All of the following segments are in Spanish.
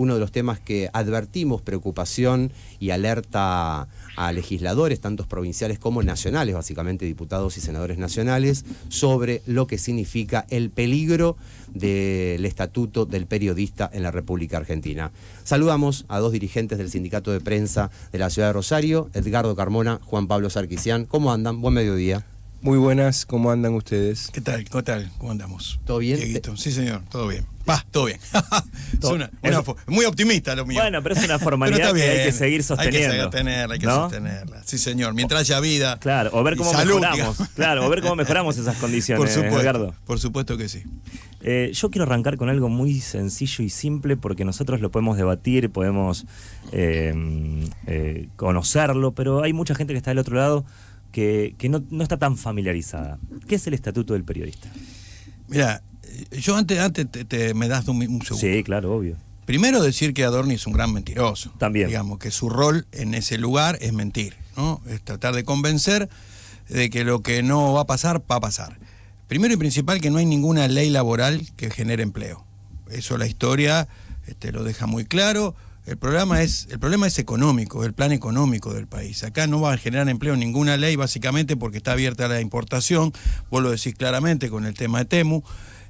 uno de los temas que advertimos preocupación y alerta a legisladores, tanto provinciales como nacionales, básicamente diputados y senadores nacionales, sobre lo que significa el peligro del estatuto del periodista en la República Argentina. Saludamos a dos dirigentes del Sindicato de Prensa de la Ciudad de Rosario, Edgardo Carmona, Juan Pablo Sarkisian. ¿Cómo andan? Buen mediodía. Muy buenas, ¿cómo andan ustedes? ¿Qué tal? ¿Qué tal? ¿Cómo andamos? ¿Todo bien? Dieguito. Sí, señor, todo bien. Todo bien. Muy optimista lo mío. Bueno, pero es una formalidad que hay que seguir sosteniendo. Hay que sostenerla. Sí, señor, mientras haya vida. Claro, o ver cómo mejoramos. Claro, o ver cómo mejoramos esas condiciones, Edgardo. Por supuesto que sí. Yo quiero arrancar con algo muy sencillo y simple, porque nosotros lo podemos debatir, podemos conocerlo, pero hay mucha gente que está del otro lado que no está tan familiarizada. ¿Qué es el Estatuto del Periodista? Mira, yo antes me das un segundo. Sí, claro, obvio. Primero decir que Adorni es un gran mentiroso. También. Digamos que su rol en ese lugar es mentir, ¿no? Es tratar de convencer de que lo que no va a pasar, va a pasar. Primero y principal, que no hay ninguna ley laboral que genere empleo. Eso la historia lo deja muy claro. El problema es económico, el plan económico del país. Acá no va a generar empleo ninguna ley, básicamente porque está abierta la importación. Vos lo decís claramente con el tema de Temu.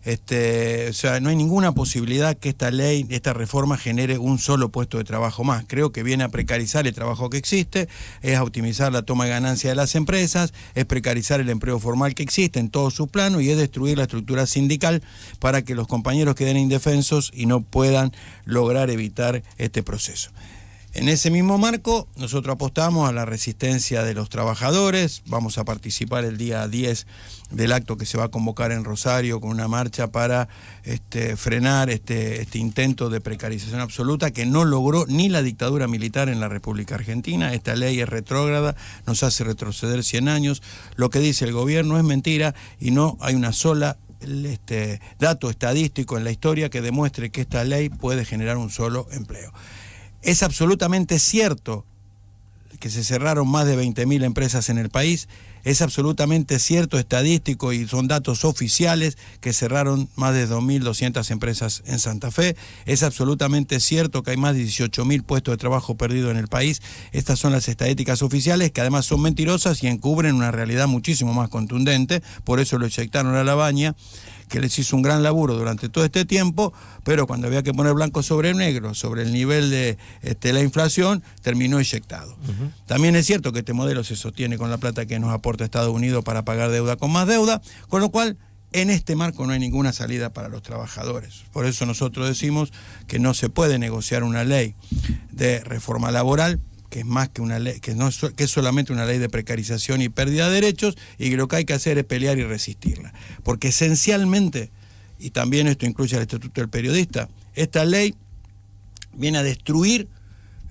O sea, no hay ninguna posibilidad que esta ley, esta reforma genere un solo puesto de trabajo más. Creo que viene a precarizar el trabajo que existe, es a optimizar la toma de ganancia de las empresas, es precarizar el empleo formal que existe en todos sus planos y es destruir la estructura sindical para que los compañeros queden indefensos y no puedan lograr evitar este proceso. En ese mismo marco, nosotros apostamos a la resistencia de los trabajadores. Vamos a participar el día 10 del acto que se va a convocar en Rosario con una marcha para frenar este intento de precarización absoluta que no logró ni la dictadura militar en la República Argentina. Esta ley es retrógrada, nos hace retroceder 100 años. Lo que dice el gobierno es mentira y no hay una sola dato estadístico en la historia que demuestre que esta ley puede generar un solo empleo. Es absolutamente cierto que se cerraron más de 20.000 empresas en el país, es absolutamente cierto, estadístico, y son datos oficiales, que cerraron más de 2.200 empresas en Santa Fe, es absolutamente cierto que hay más de 18.000 puestos de trabajo perdidos en el país. Estas son las estadísticas oficiales, que además son mentirosas y encubren una realidad muchísimo más contundente. Por eso lo eyectaron a la baña, que les hizo un gran laburo durante todo este tiempo, pero cuando había que poner blanco sobre negro, sobre el nivel de la inflación, terminó eyectado. También es cierto que este modelo se sostiene con la plata que nos aporta Estados Unidos para pagar deuda con más deuda, con lo cual en este marco no hay ninguna salida para los trabajadores. Por eso nosotros decimos que no se puede negociar una ley de reforma laboral, que es más que una ley, que es solamente una ley de precarización y pérdida de derechos, y que lo que hay que hacer es pelear y resistirla. Porque esencialmente, y también esto incluye el Estatuto del Periodista, esta ley viene a destruir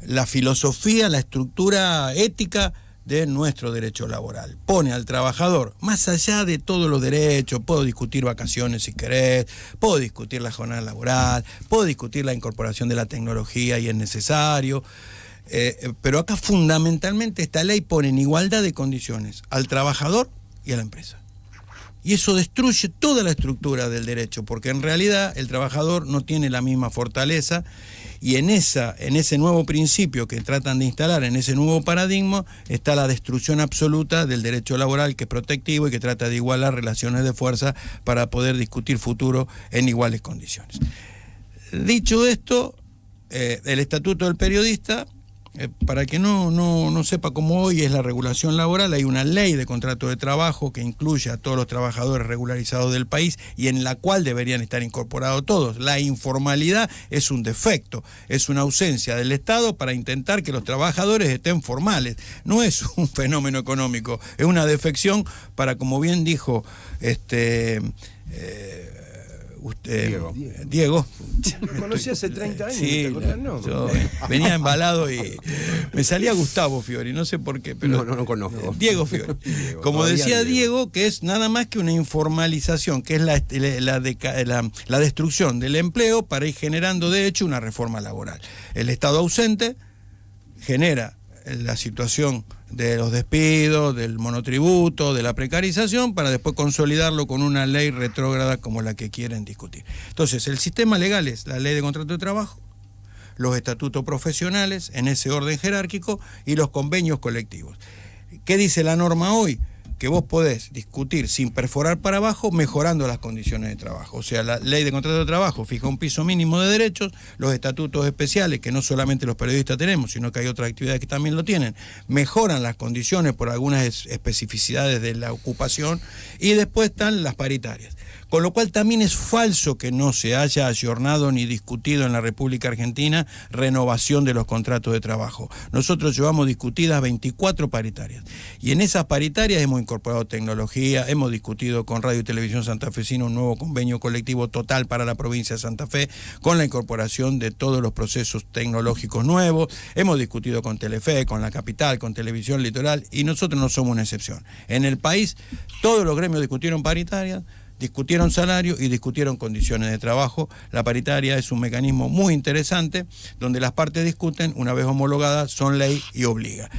la filosofía, la estructura ética de nuestro derecho laboral. Pone al trabajador más allá de todos los derechos. Puedo discutir vacaciones si querés, puedo discutir la jornada laboral, puedo discutir la incorporación de la tecnología y es necesario. Pero acá fundamentalmente esta ley pone en igualdad de condiciones al trabajador y a la empresa. Y eso destruye toda la estructura del derecho, porque en realidad el trabajador no tiene la misma fortaleza, y en ese nuevo principio que tratan de instalar, en ese nuevo paradigma, está la destrucción absoluta del derecho laboral, que es protectivo y que trata de igualar relaciones de fuerza para poder discutir futuro en iguales condiciones. Dicho esto, el Estatuto del Periodista, para que no sepa cómo hoy es la regulación laboral, hay una ley de contrato de trabajo que incluye a todos los trabajadores regularizados del país y en la cual deberían estar incorporados todos. La informalidad es un defecto, es una ausencia del Estado para intentar que los trabajadores estén formales. No es un fenómeno económico, es una defección para, como bien dijo Diego. Lo conocí hace 30 años. Sí, no, yo venía embalado y me salía Gustavo Fiori, no sé por qué, pero no conozco. Diego Fiori. Como decía Diego, que es nada más que una informalización, que es la destrucción del empleo para ir generando de hecho una reforma laboral. El Estado ausente genera la situación de los despidos, del monotributo, de la precarización, para después consolidarlo con una ley retrógrada como la que quieren discutir. Entonces, el sistema legal es la ley de contrato de trabajo, los estatutos profesionales en ese orden jerárquico y los convenios colectivos. ¿Qué dice la norma hoy? Que vos podés discutir sin perforar para abajo, mejorando las condiciones de trabajo. O sea, la ley de contrato de trabajo fija un piso mínimo de derechos, los estatutos especiales, que no solamente los periodistas tenemos, sino que hay otras actividades que también lo tienen, mejoran las condiciones por algunas especificidades de la ocupación, y después están las paritarias. Con lo cual también es falso que no se haya ayornado ni discutido en la República Argentina renovación de los contratos de trabajo. Nosotros llevamos discutidas 24 paritarias, y en esas paritarias hemos incorporado tecnología, hemos discutido con Radio y Televisión Santafesina un nuevo convenio colectivo total para la provincia de Santa Fe, con la incorporación de todos los procesos tecnológicos nuevos, hemos discutido con Telefe, con La Capital, con Televisión Litoral, y nosotros no somos una excepción. En el país todos los gremios discutieron paritarias, discutieron salario y discutieron condiciones de trabajo. La paritaria es un mecanismo muy interesante donde las partes discuten, una vez homologadas, son ley y obliga.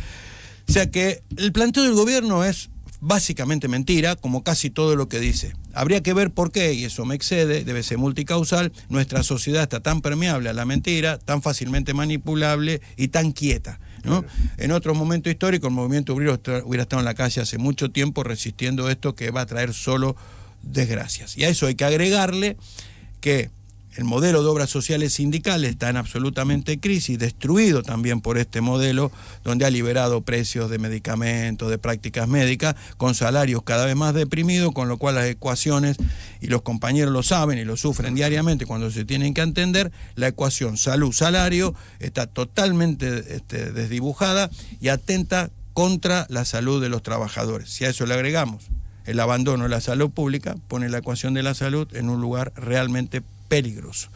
O sea que el planteo del gobierno es básicamente mentira, como casi todo lo que dice. Habría que ver por qué, y eso me excede, debe ser multicausal, nuestra sociedad está tan permeable a la mentira, tan fácilmente manipulable y tan quieta, ¿no? Claro. En otros momentos históricos el movimiento obrero hubiera estado en la calle hace mucho tiempo resistiendo esto que va a traer solo desgracias. Y a eso hay que agregarle que el modelo de obras sociales sindicales está en absolutamente crisis, destruido también por este modelo, donde ha liberado precios de medicamentos, de prácticas médicas, con salarios cada vez más deprimidos, con lo cual las ecuaciones, y los compañeros lo saben y lo sufren diariamente cuando se tienen que entender, la ecuación salud-salario está totalmente desdibujada y atenta contra la salud de los trabajadores. Si a eso le agregamos el abandono de la salud pública, pone la ecuación de la salud en un lugar realmente peligroso.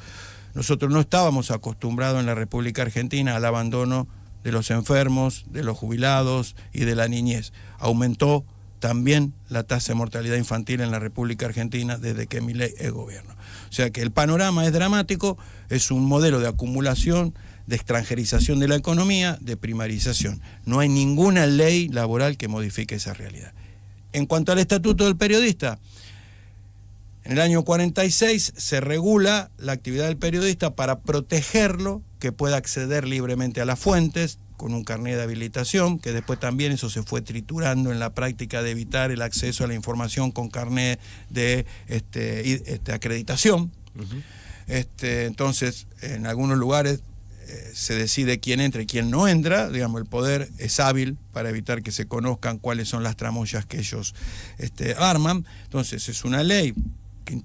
Nosotros no estábamos acostumbrados en la República Argentina al abandono de los enfermos, de los jubilados y de la niñez. Aumentó también la tasa de mortalidad infantil en la República Argentina desde que Milei es gobierno. O sea que el panorama es dramático, es un modelo de acumulación, de extranjerización de la economía, de primarización. No hay ninguna ley laboral que modifique esa realidad. En cuanto al estatuto del periodista, en el año 46 se regula la actividad del periodista para protegerlo, que pueda acceder libremente a las fuentes, con un carnet de habilitación, que después también eso se fue triturando en la práctica de evitar el acceso a la información con carnet de acreditación. Uh-huh. Entonces, en algunos lugares se decide quién entra y quién no entra, digamos, el poder es hábil para evitar que se conozcan cuáles son las tramoyas que ellos arman. Entonces es una ley que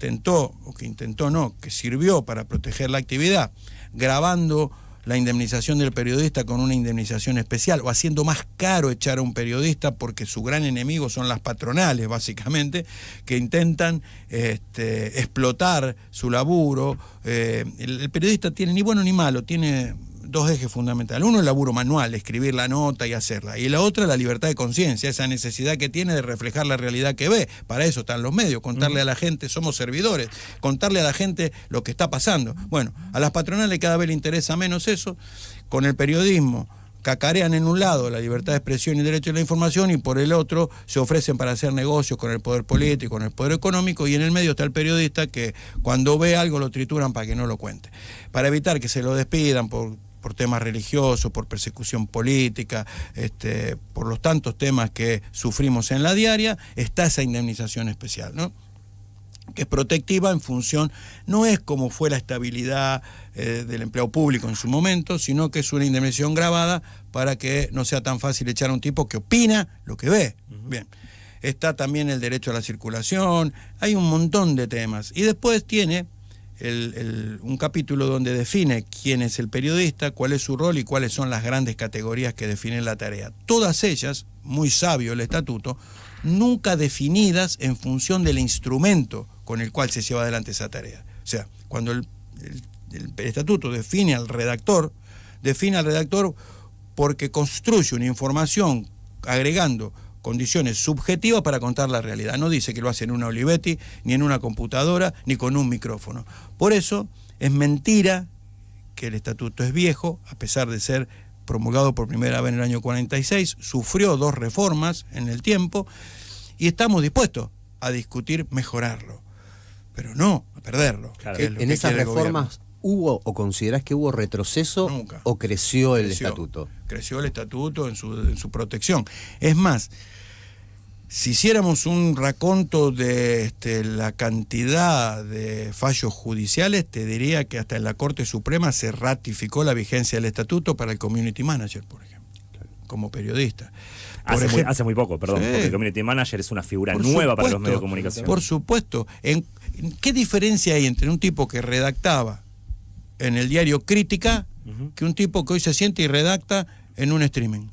que sirvió para proteger la actividad, grabando la indemnización del periodista con una indemnización especial, o haciendo más caro echar a un periodista, porque su gran enemigo son las patronales, básicamente, que intentan explotar su laburo. El periodista tiene ni bueno ni malo, tiene dos ejes fundamentales. Uno, el laburo manual, escribir la nota y hacerla. Y la otra, la libertad de conciencia, esa necesidad que tiene de reflejar la realidad que ve. Para eso están los medios, contarle a la gente, somos servidores, contarle a la gente lo que está pasando. Bueno, a las patronales cada vez le interesa menos eso. Con el periodismo cacarean en un lado la libertad de expresión y derecho a la información, y por el otro se ofrecen para hacer negocios con el poder político, con el poder económico, y en el medio está el periodista que cuando ve algo lo trituran para que no lo cuente. Para evitar que se lo despidan por temas religiosos, por persecución política, por los tantos temas que sufrimos en la diaria, está esa indemnización especial, ¿no? Que es protectiva en función, no es como fue la estabilidad del empleo público en su momento, sino que es una indemnización grabada para que no sea tan fácil echar a un tipo que opina lo que ve. Uh-huh. Bien. Está también el derecho a la circulación, hay un montón de temas. Y después tiene un capítulo donde define quién es el periodista, cuál es su rol y cuáles son las grandes categorías que definen la tarea. Todas ellas, muy sabio el estatuto, nunca definidas en función del instrumento con el cual se lleva adelante esa tarea. O sea, cuando el estatuto define al redactor porque construye una información agregando condiciones subjetivas para contar la realidad. No dice que lo hace en una Olivetti, ni en una computadora, ni con un micrófono. Por eso es mentira que el estatuto es viejo, a pesar de ser promulgado por primera vez en el año 46, sufrió 2 reformas en el tiempo, y estamos dispuestos a discutir mejorarlo, pero no a perderlo. Claro. En esas reformas ¿Hubo o considerás que hubo retroceso Nunca. o creció el estatuto? Creció el estatuto en su protección. Es más, si hiciéramos un raconto de la cantidad de fallos judiciales, te diría que hasta en la Corte Suprema se ratificó la vigencia del estatuto para el community manager, por ejemplo, como periodista. Hace muy poco, perdón, Sí. porque el community manager es una figura Por nueva para los supuesto, medios de comunicación. Por supuesto. ¿Qué diferencia hay entre un tipo que redactaba en el diario Crítica que un tipo que hoy se siente y redacta en un streaming?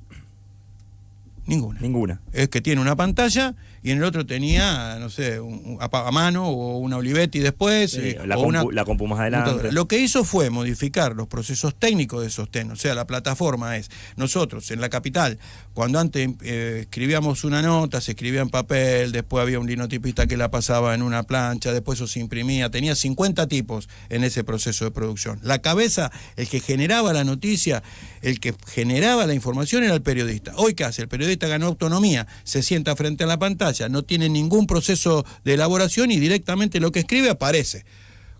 Ninguna. Es que tiene una pantalla y en el otro tenía, no sé, un apagamano o una Olivetti después. Sí, o la compu más adelante. Lo que hizo fue modificar los procesos técnicos de sostén. O sea, la plataforma es, nosotros en la capital, cuando antes escribíamos una nota, se escribía en papel, después había un linotipista que la pasaba en una plancha, después eso se imprimía, tenía 50 tipos en ese proceso de producción. La cabeza, el que generaba la noticia, el que generaba la información era el periodista. Hoy, ¿qué hace? El periodista ganó autonomía, se sienta frente a la pantalla, no tiene ningún proceso de elaboración y directamente lo que escribe aparece.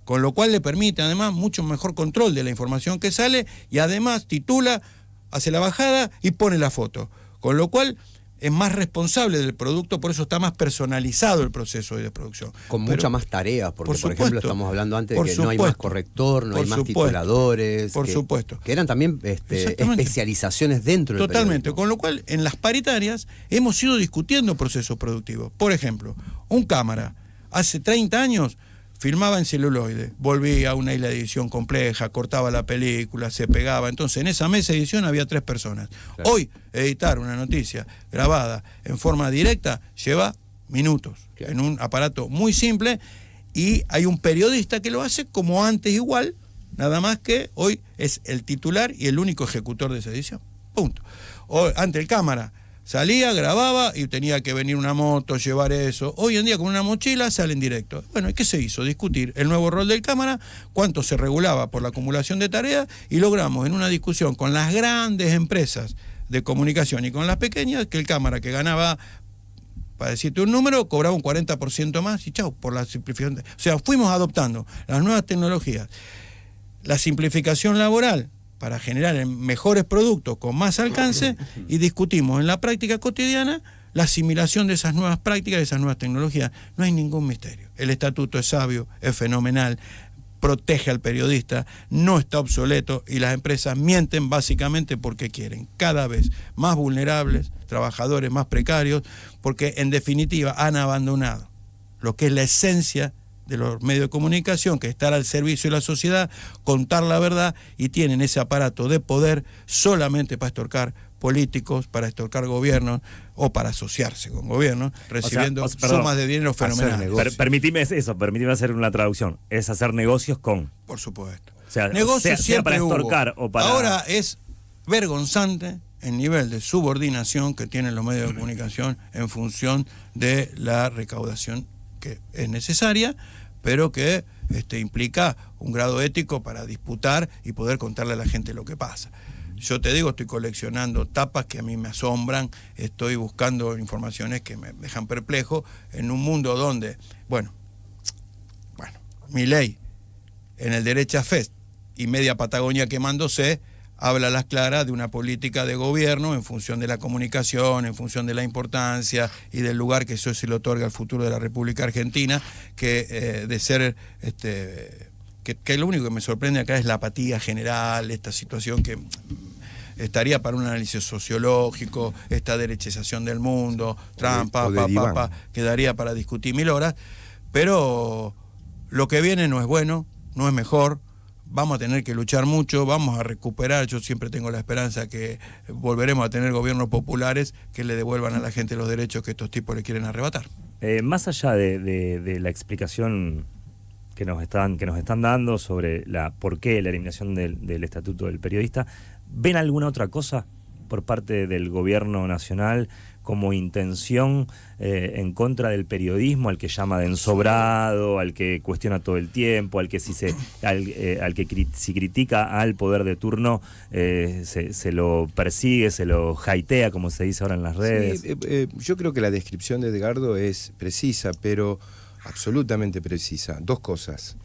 Con lo cual le permite además mucho mejor control de la información que sale y además titula, hace la bajada y pone la foto. Con lo cual es más responsable del producto, por eso está más personalizado el proceso de producción. Con muchas más tareas, porque por ejemplo estamos hablando antes de que no hay más corrector, no hay más tituladores. Por supuesto. Que eran también especializaciones dentro del Totalmente, periodismo. con lo cual en las paritarias hemos ido discutiendo procesos productivos. Por ejemplo, un cámara hace 30 años filmaba en celuloide, volvía a una isla de edición compleja, cortaba la película, se pegaba. Entonces, en esa mesa de edición había 3 personas. Claro. Hoy, editar una noticia grabada en forma directa lleva minutos, claro, en un aparato muy simple, y hay un periodista que lo hace como antes igual, nada más que hoy es el titular y el único ejecutor de esa edición. Punto. Hoy, ante el cámara, salía, grababa y tenía que venir una moto, llevar eso. Hoy en día con una mochila sale en directo. Bueno, ¿y qué se hizo? Discutir el nuevo rol del cámara, cuánto se regulaba por la acumulación de tareas, y logramos en una discusión con las grandes empresas de comunicación y con las pequeñas que el cámara que ganaba, para decirte un número, cobraba un 40% más y chau, por la simplificación. O sea, fuimos adoptando las nuevas tecnologías, la simplificación laboral, para generar mejores productos con más alcance, y discutimos en la práctica cotidiana la asimilación de esas nuevas prácticas, de esas nuevas tecnologías. No hay ningún misterio. El estatuto es sabio, es fenomenal, protege al periodista, no está obsoleto, y las empresas mienten básicamente porque quieren cada vez más vulnerables, trabajadores más precarios, porque en definitiva han abandonado lo que es la esencia de los medios de comunicación, que es estar al servicio de la sociedad, contar la verdad, y tienen ese aparato de poder solamente para extorcar políticos, para extorcar gobiernos o para asociarse con gobiernos, recibiendo sumas de dinero fenomenales. Permitime hacer una traducción. Es hacer negocios con. Por supuesto. O sea, negocios sea para extorcar o para. Ahora es vergonzante el nivel de subordinación que tienen los medios de comunicación en función de la recaudación que es necesaria, pero que implica un grado ético para disputar y poder contarle a la gente lo que pasa. Yo te digo, estoy coleccionando tapas que a mí me asombran, estoy buscando informaciones que me dejan perplejo en un mundo donde, bueno, Milei en el Derecha Fest y media Patagonia quemándose, habla a las claras de una política de gobierno en función de la comunicación, en función de la importancia y del lugar que eso se le otorga al futuro de la República Argentina, que de ser, que lo único que me sorprende acá es la apatía general, esta situación que estaría para un análisis sociológico, esta derechización del mundo, Trump, quedaría para discutir 1000 horas, pero lo que viene no es bueno, no es mejor. Vamos a tener que luchar mucho, vamos a recuperar, yo siempre tengo la esperanza que volveremos a tener gobiernos populares que le devuelvan a la gente los derechos que estos tipos le quieren arrebatar. Más allá de la explicación que nos están dando sobre por qué la eliminación del estatuto del periodista, ¿ven alguna otra cosa por parte del gobierno nacional como intención en contra del periodismo, al que llama de ensobrado, al que cuestiona todo el tiempo, al que si critica al poder de turno se lo persigue, se lo jaitea, como se dice ahora en las redes? Sí, yo creo que la descripción de Edgardo es precisa, pero absolutamente precisa. 2 cosas.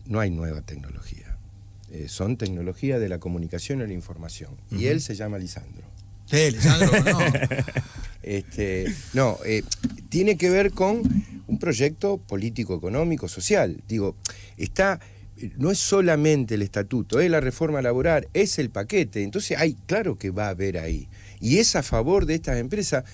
no hay nueva tecnología. Son tecnología de la comunicación y la información. Y él se llama Lisandro. Sí, Lisandro, no. Tiene que ver con un proyecto político, económico, social. Digo, no es solamente el estatuto, es la reforma laboral, es el paquete. Entonces, claro que va a haber ahí. Y es a favor de estas empresas.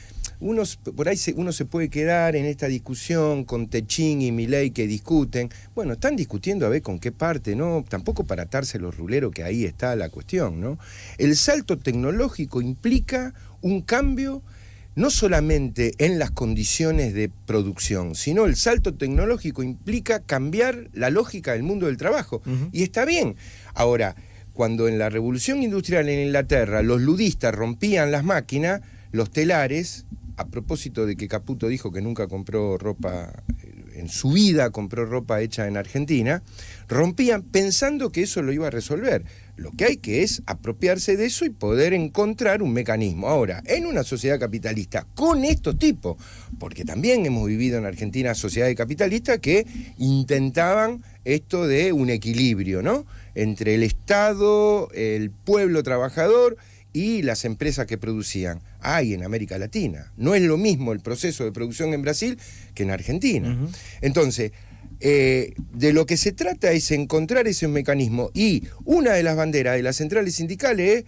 Por ahí uno se puede quedar en esta discusión con Techín y Milei que discuten. Bueno, están discutiendo a ver con qué parte, ¿no? Tampoco para atarse los ruleros, que ahí está la cuestión, ¿no? El salto tecnológico implica un cambio no solamente en las condiciones de producción, sino el salto tecnológico implica cambiar la lógica del mundo del trabajo. Y está bien. Ahora, cuando en la revolución industrial en Inglaterra los ludistas rompían las máquinas, los telares, a propósito de que Caputo dijo que nunca compró ropa, en su vida compró ropa hecha en Argentina, rompían pensando que eso lo iba a resolver. Lo que hay que es apropiarse de eso y poder encontrar un mecanismo. Ahora, en una sociedad capitalista con estos tipos, porque también hemos vivido en Argentina sociedades capitalistas que intentaban esto de un equilibrio, ¿no?, entre el Estado, el pueblo trabajador y las empresas que producían. Hay en América Latina. No es lo mismo el proceso de producción en Brasil que en Argentina. Entonces, de lo que se trata es encontrar ese mecanismo, y una de las banderas de las centrales sindicales es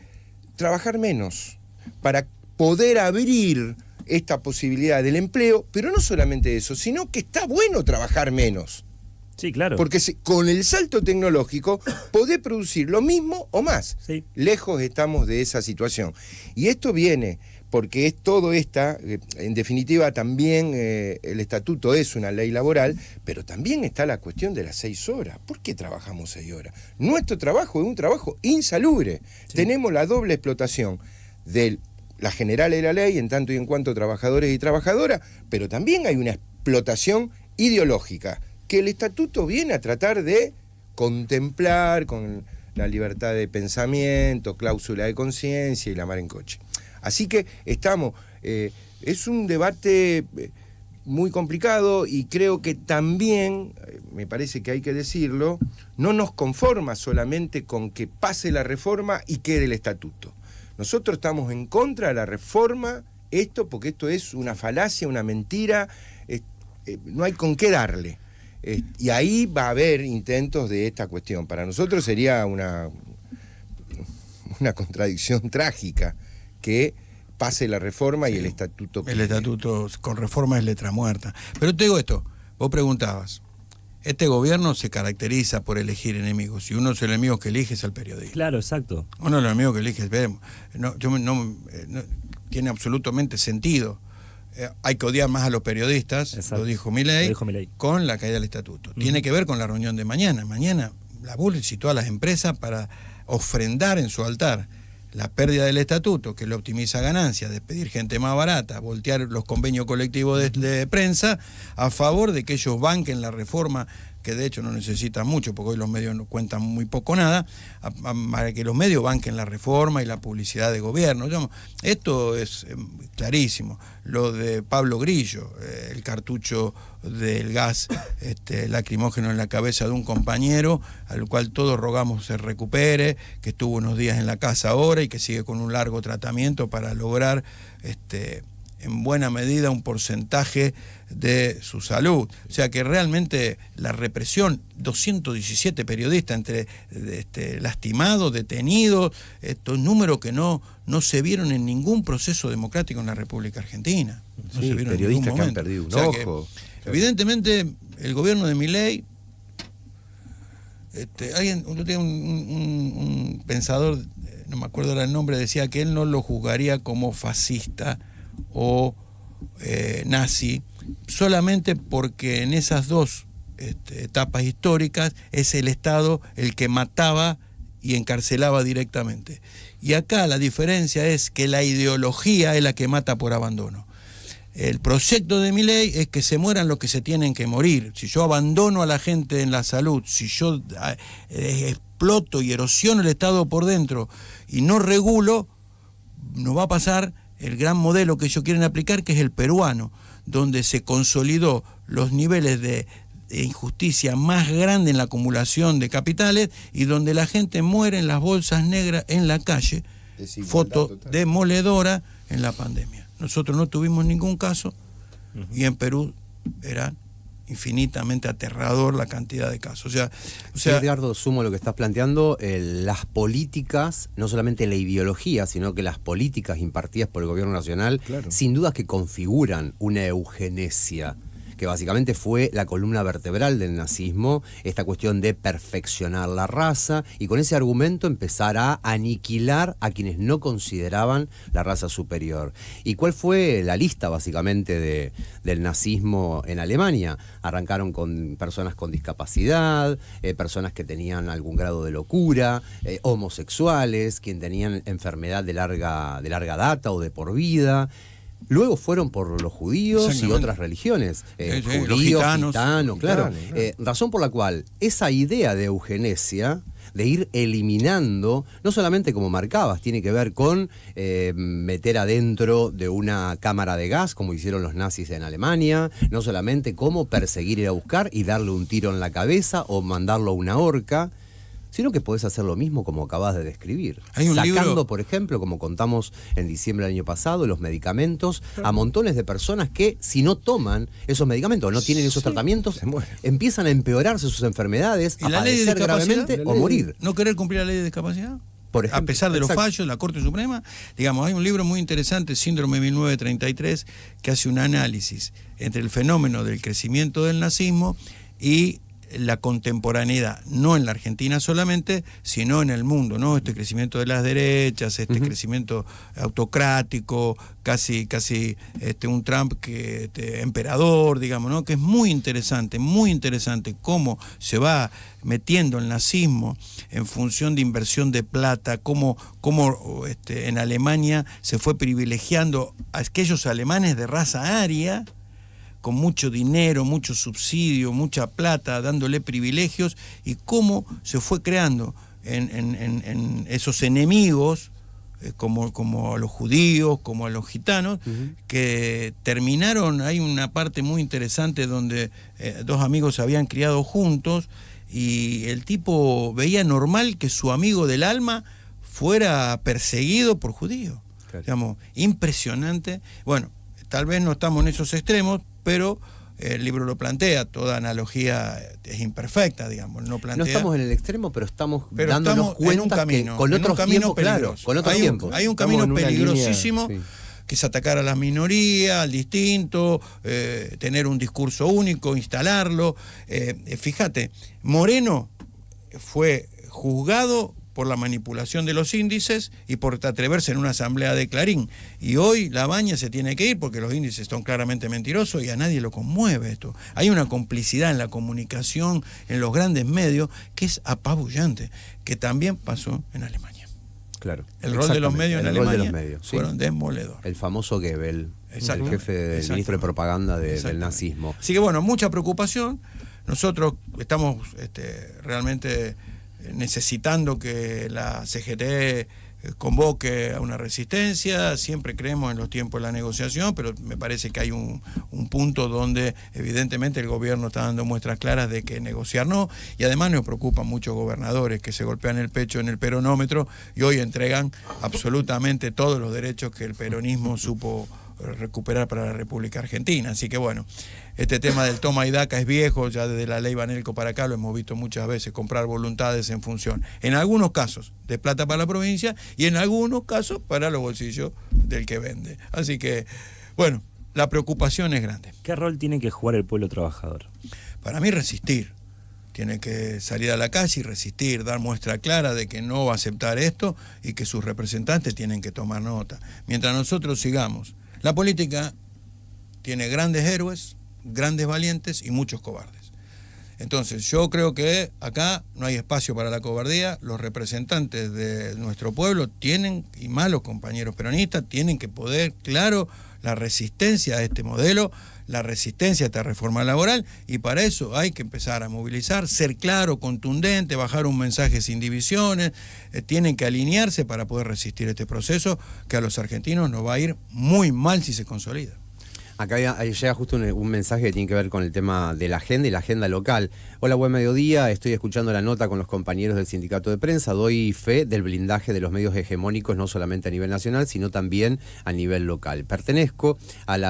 trabajar menos para poder abrir esta posibilidad del empleo, pero no solamente eso, sino que está bueno trabajar menos. Sí, claro. Porque con el salto tecnológico podés producir lo mismo o más. Sí. Lejos estamos de esa situación. Y esto viene porque es todo en definitiva también el estatuto es una ley laboral, pero también está la cuestión de las 6 horas. ¿Por qué trabajamos 6 horas? Nuestro trabajo es un trabajo insalubre. Sí. Tenemos la doble explotación de la general de la ley en tanto y en cuanto trabajadores y trabajadoras, pero también hay una explotación ideológica que el estatuto viene a tratar de contemplar con la libertad de pensamiento, cláusula de conciencia y la mar en coche. Así que es un debate muy complicado, y creo que también, me parece que hay que decirlo, no nos conforma solamente con que pase la reforma y quede el estatuto. Nosotros estamos en contra de la reforma, porque esto es una falacia, una mentira, no hay con qué darle. Y ahí va a haber intentos de esta cuestión. Para nosotros sería una contradicción trágica que pase la reforma y el estatuto. El estatuto con reforma es letra muerta. Pero te digo esto, vos preguntabas, este gobierno se caracteriza por elegir enemigos, y uno de los enemigos que elige es el periodismo. Claro, exacto. Uno de los enemigos que elige es, no tiene absolutamente sentido. Hay que odiar más a los periodistas, exacto, lo dijo Milei, con la caída del estatuto. Tiene que ver con la reunión de mañana. Mañana la Bull citó a las empresas para ofrendar en su altar la pérdida del estatuto, que le optimiza ganancias, despedir gente más barata, voltear los convenios colectivos de prensa, a favor de que ellos banquen la reforma, que de hecho no necesitan mucho, porque hoy los medios no cuentan muy poco nada, para que los medios banquen la reforma y la publicidad de gobierno. Esto es clarísimo. Lo de Pablo Grillo, el cartucho del gas lacrimógeno en la cabeza de un compañero, al cual todos rogamos se recupere, que estuvo unos días en la casa ahora y que sigue con un largo tratamiento para lograr en buena medida un porcentaje de su salud. O sea que realmente la represión, 217 periodistas entre lastimados, detenidos, estos números que no se vieron en ningún proceso democrático en la República Argentina. No sí, se vieron periodistas en que han perdido un ojo. Evidentemente el gobierno de Milei, un pensador, no me acuerdo el nombre, decía que él no lo juzgaría como fascista o nazi, solamente porque en esas dos etapas históricas es el Estado el que mataba y encarcelaba directamente. Y acá la diferencia es que la ideología es la que mata por abandono. El proyecto de Milei es que se mueran los que se tienen que morir. Si yo abandono a la gente en la salud, si yo exploto y erosiono el Estado por dentro y no regulo, nos va a pasar el gran modelo que ellos quieren aplicar, que es el peruano, donde se consolidó los niveles de injusticia más grande en la acumulación de capitales y donde la gente muere en las bolsas negras en la calle, foto demoledora en la pandemia. Nosotros no tuvimos ningún caso y en Perú era infinitamente aterrador la cantidad de casos. Sí, Edgardo, sumo lo que estás planteando, las políticas, no solamente la ideología, sino que las políticas impartidas por el gobierno nacional, claro, sin duda que configuran una eugenesia, que básicamente fue la columna vertebral del nazismo, esta cuestión de perfeccionar la raza y con ese argumento empezar a aniquilar a quienes no consideraban la raza superior. ¿Y cuál fue la lista básicamente del nazismo en Alemania? Arrancaron con personas con discapacidad, personas que tenían algún grado de locura, homosexuales, quienes tenían enfermedad de larga data o de por vida. Luego fueron por los judíos y otras religiones, judíos, gitanos, claro. Razón por la cual esa idea de eugenesia, de ir eliminando, no solamente como marcabas, tiene que ver con meter adentro de una cámara de gas, como hicieron los nazis en Alemania, no solamente como perseguir, ir a buscar y darle un tiro en la cabeza o mandarlo a una horca, sino que podés hacer lo mismo como acabas de describir. Sacando, por ejemplo, como contamos en diciembre del año pasado, los medicamentos a montones de personas que, si no toman esos medicamentos, no tienen esos tratamientos, empiezan a empeorarse sus enfermedades, a padecer gravemente o morir. ¿No querer cumplir la ley de discapacidad? Por ejemplo, a pesar de los fallos de la Corte Suprema, digamos, hay un libro muy interesante, Síndrome 1933, que hace un análisis entre el fenómeno del crecimiento del nazismo y la contemporaneidad, no en la Argentina solamente, sino en el mundo, ¿no? Este crecimiento de las derechas, este crecimiento autocrático, casi un Trump que emperador, digamos, ¿no? Que es muy interesante cómo se va metiendo el nazismo en función de inversión de plata, cómo en Alemania se fue privilegiando a aquellos alemanes de raza aria, con mucho dinero, mucho subsidio, mucha plata, dándole privilegios, y cómo se fue creando en esos enemigos, como a los judíos, como a los gitanos, que terminaron. Hay una parte muy interesante donde dos amigos se habían criado juntos, y el tipo veía normal que su amigo del alma fuera perseguido por judíos. Claro. Digamos, impresionante. Bueno, tal vez no estamos en esos extremos, pero el libro lo plantea, toda analogía es imperfecta, digamos. No estamos en el extremo, pero estamos dándonos cuenta que con otros tiempos, claro, con otros tiempos. Hay un camino peligrosísimo, que es atacar a la minoría, al distinto, tener un discurso único, instalarlo. Fíjate, Moreno fue juzgado por la manipulación de los índices y por atreverse en una asamblea de Clarín. Y hoy Labaña se tiene que ir porque los índices son claramente mentirosos y a nadie lo conmueve esto. Hay una complicidad en la comunicación, en los grandes medios, que es apabullante, que también pasó en Alemania. Claro. El rol de los medios en Alemania fueron sí, demoledores. El famoso Goebbels, el jefe del ministro de propaganda del nazismo. Así que bueno, mucha preocupación. Nosotros estamos realmente necesitando que la CGT convoque a una resistencia. Siempre creemos en los tiempos de la negociación, pero me parece que hay un punto donde evidentemente el gobierno está dando muestras claras de que negociar no, y además nos preocupan muchos gobernadores que se golpean el pecho en el peronómetro y hoy entregan absolutamente todos los derechos que el peronismo supo recuperar para la República Argentina. Así que bueno, este tema del toma y daca es viejo, ya desde la ley Banelco para acá lo hemos visto muchas veces, comprar voluntades en función, en algunos casos, de plata para la provincia y en algunos casos para los bolsillos del que vende. Así que, bueno, la preocupación es grande. ¿Qué rol tiene que jugar el pueblo trabajador? Para mí resistir. Tiene que salir a la calle y resistir, dar muestra clara de que no va a aceptar esto y que sus representantes tienen que tomar nota. Mientras nosotros sigamos, la política tiene grandes héroes, grandes valientes y muchos cobardes. Entonces yo creo que acá no hay espacio para la cobardía. Los representantes de nuestro pueblo tienen, y más los compañeros peronistas, tienen que poder, claro, la resistencia a este modelo, la resistencia a esta reforma laboral, y para eso hay que empezar a movilizar, ser claro, contundente, bajar un mensaje sin divisiones, tienen que alinearse para poder resistir este proceso que a los argentinos nos va a ir muy mal si se consolida. Acá llega justo un mensaje que tiene que ver con el tema de la agenda y la agenda local. Hola, buen mediodía. Estoy escuchando la nota con los compañeros del sindicato de prensa. Doy fe del blindaje de los medios hegemónicos, no solamente a nivel nacional, sino también a nivel local. Pertenezco al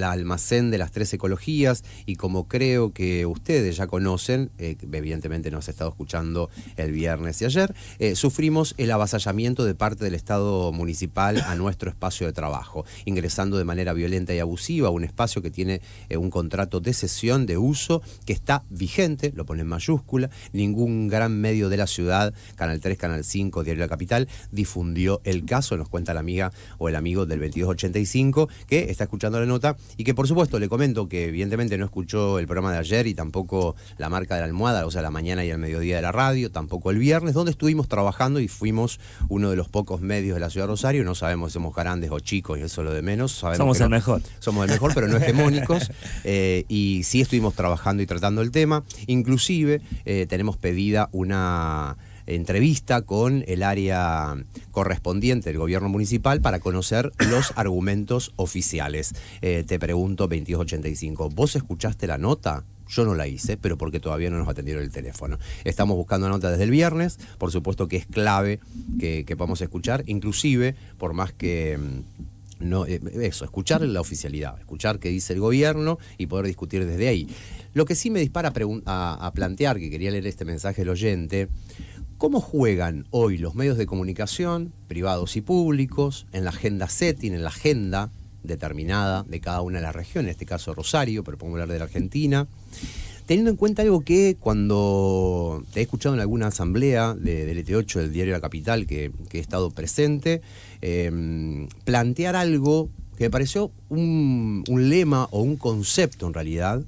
almacén de las 3 ecologías y como creo que ustedes ya conocen, evidentemente nos ha estado escuchando el viernes y ayer, sufrimos el avasallamiento de parte del Estado municipal a nuestro espacio de trabajo, ingresando de manera violenta y abusiva a un espacio que tiene un contrato de cesión de uso que está vigente, lo pone en mayúscula. Ningún gran medio de la ciudad, Canal 3, Canal 5, Diario La Capital, difundió el caso, nos cuenta la amiga o el amigo del 2285 que está escuchando la nota y que por supuesto le comento que evidentemente no escuchó el programa de ayer y tampoco la marca de la almohada, o sea, la mañana y el mediodía de la radio, tampoco el viernes, donde estuvimos trabajando y fuimos uno de los pocos medios de la ciudad de Rosario. No sabemos si somos grandes o chicos y eso es lo de menos. Somos el mejor. Somos el mejor, pero no hegemónicos, y sí estuvimos trabajando y tratando el tema. Inclusive tenemos pedida una entrevista con el área correspondiente del gobierno municipal para conocer los argumentos oficiales. Te pregunto, 2285, ¿vos escuchaste la nota? Yo no la hice, pero porque todavía no nos atendieron el teléfono. Estamos buscando nota desde el viernes, por supuesto que es clave que podamos escuchar, inclusive, por más que... No, eso, escuchar la oficialidad, escuchar qué dice el gobierno y poder discutir desde ahí. Lo que sí me dispara a plantear, que quería leer este mensaje del oyente, ¿cómo juegan hoy los medios de comunicación, privados y públicos, en la agenda setting, en la agenda determinada de cada una de las regiones, en este caso Rosario, pero podemos hablar de la Argentina, teniendo en cuenta algo que cuando te he escuchado en alguna asamblea del ET8 del Diario La Capital que he estado presente, plantear algo que me pareció un lema o un concepto en realidad,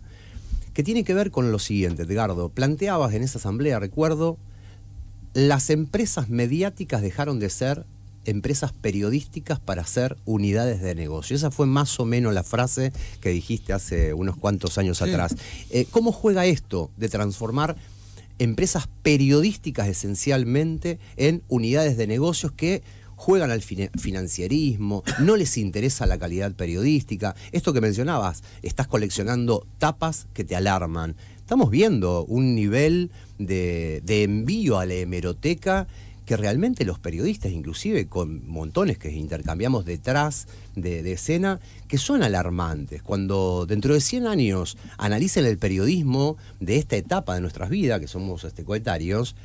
que tiene que ver con lo siguiente, Edgardo. Planteabas en esa asamblea, recuerdo, las empresas mediáticas dejaron de ser empresas periodísticas para ser unidades de negocio. Esa fue más o menos la frase que dijiste hace unos cuantos años atrás. ¿Cómo juega esto de transformar empresas periodísticas esencialmente en unidades de negocios que juegan al financierismo, no les interesa la calidad periodística? Esto que mencionabas, estás coleccionando tapas que te alarman. Estamos viendo un nivel de envío a la hemeroteca que realmente los periodistas, inclusive con montones que intercambiamos detrás de escena, que son alarmantes. Cuando dentro de 100 años analicen el periodismo de esta etapa de nuestras vidas, que somos coetarios,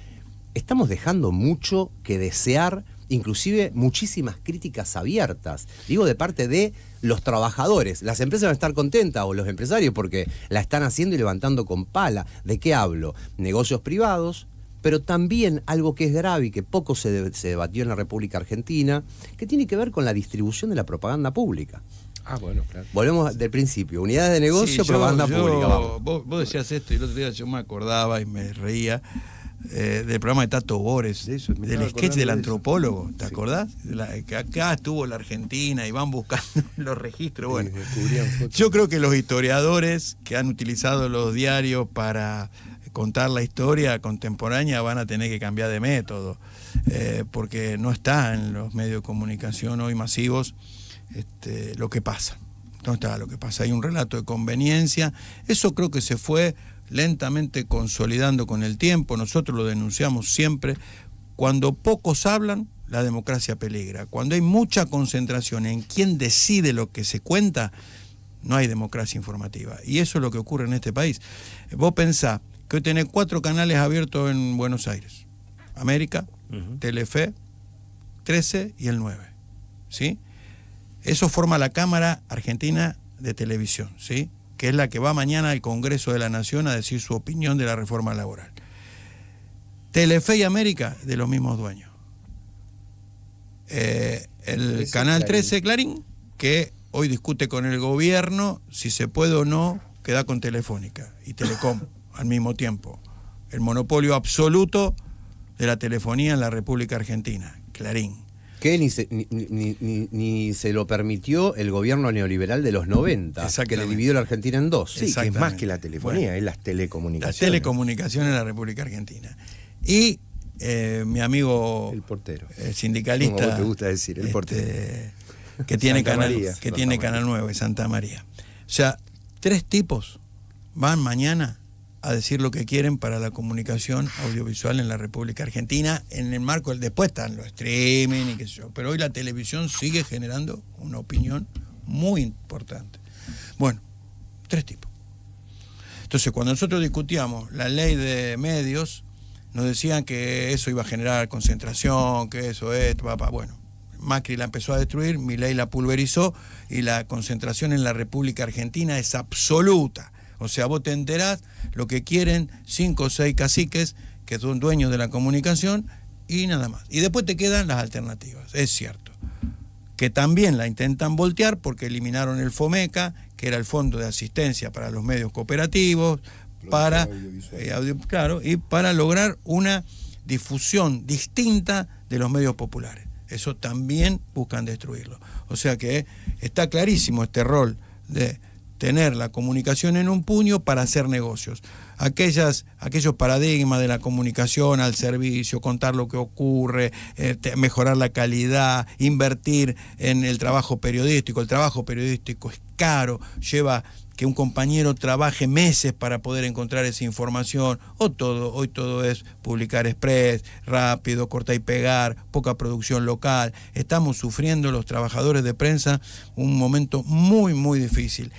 estamos dejando mucho que desear, inclusive muchísimas críticas abiertas. Digo, de parte de los trabajadores. Las empresas van a estar contentas, o los empresarios, porque la están haciendo y levantando con pala. ¿De qué hablo? Negocios privados, pero también algo que es grave y que poco se debatió en la República Argentina, que tiene que ver con la distribución de la propaganda pública. Ah, bueno, claro. Volvemos del principio. Unidades de negocio, Sí, propaganda pública. Vamos. Vos decías esto y el otro día yo me acordaba y me reía del programa de Tato Bores, De eso, me del estaba sketch del acordando de eso. antropólogo, ¿te Sí. acordás? Que acá estuvo la Argentina y van buscando los registros. Bueno, Descubrían fotos. yo creo que los historiadores que han utilizado los diarios para contar la historia contemporánea van a tener que cambiar de método, porque no está en los medios de comunicación hoy masivos lo que pasa. No está lo que pasa. Hay un relato de conveniencia. Eso creo que se fue lentamente consolidando con el tiempo. Nosotros lo denunciamos siempre. Cuando pocos hablan, la democracia peligra. Cuando hay mucha concentración en quién decide lo que se cuenta, no hay democracia informativa. Y eso es lo que ocurre en este país. Vos pensás que hoy tenés 4 canales abiertos en Buenos Aires. América, Telefe, 13 y el 9. ¿Sí? Eso forma la Cámara Argentina de Televisión, ¿sí? Que es la que va mañana al Congreso de la Nación a decir su opinión de la reforma laboral. Telefe y América, de los mismos dueños. El canal 13, Clarín, que hoy discute con el gobierno si se puede o no quedar con Telefónica y Telecom al mismo tiempo. El monopolio absoluto de la telefonía en la República Argentina, Clarín. Que ni se lo permitió el gobierno neoliberal de los 90, que le dividió la Argentina en dos. Sí, que es más que la telefonía, es las telecomunicaciones. Las telecomunicaciones en la República Argentina. Y mi amigo el portero, sindicalista, como vos te gusta decir, el portero. que tiene Santa Canal, María. que tiene Canal 9, Santa María. O sea, 3 tipos van mañana a decir lo que quieren para la comunicación audiovisual en la República Argentina, en el marco del después están los streaming y qué sé yo, pero hoy la televisión sigue generando una opinión muy importante. Bueno, 3 tipos. Entonces, cuando nosotros discutíamos la ley de medios, nos decían que eso iba a generar concentración, que eso es, bueno, Macri la empezó a destruir, Milei la pulverizó y la concentración en la República Argentina es absoluta. O sea, vos te enterás lo que quieren 5 o 6 caciques que son dueños de la comunicación y nada más. Y después te quedan las alternativas, es cierto. Que también la intentan voltear porque eliminaron el FOMECA, que era el Fondo de Asistencia para los Medios Cooperativos, para, claro, y para lograr una difusión distinta de los medios populares. Eso también buscan destruirlo. O sea que está clarísimo este rol de tener la comunicación en un puño para hacer negocios. Aquellos paradigmas de la comunicación al servicio, contar lo que ocurre, mejorar la calidad, invertir en el trabajo periodístico. El trabajo periodístico es caro, lleva que un compañero trabaje meses para poder encontrar esa información, hoy todo es publicar express, rápido, cortar y pegar, poca producción local. Estamos sufriendo los trabajadores de prensa un momento muy, muy difícil.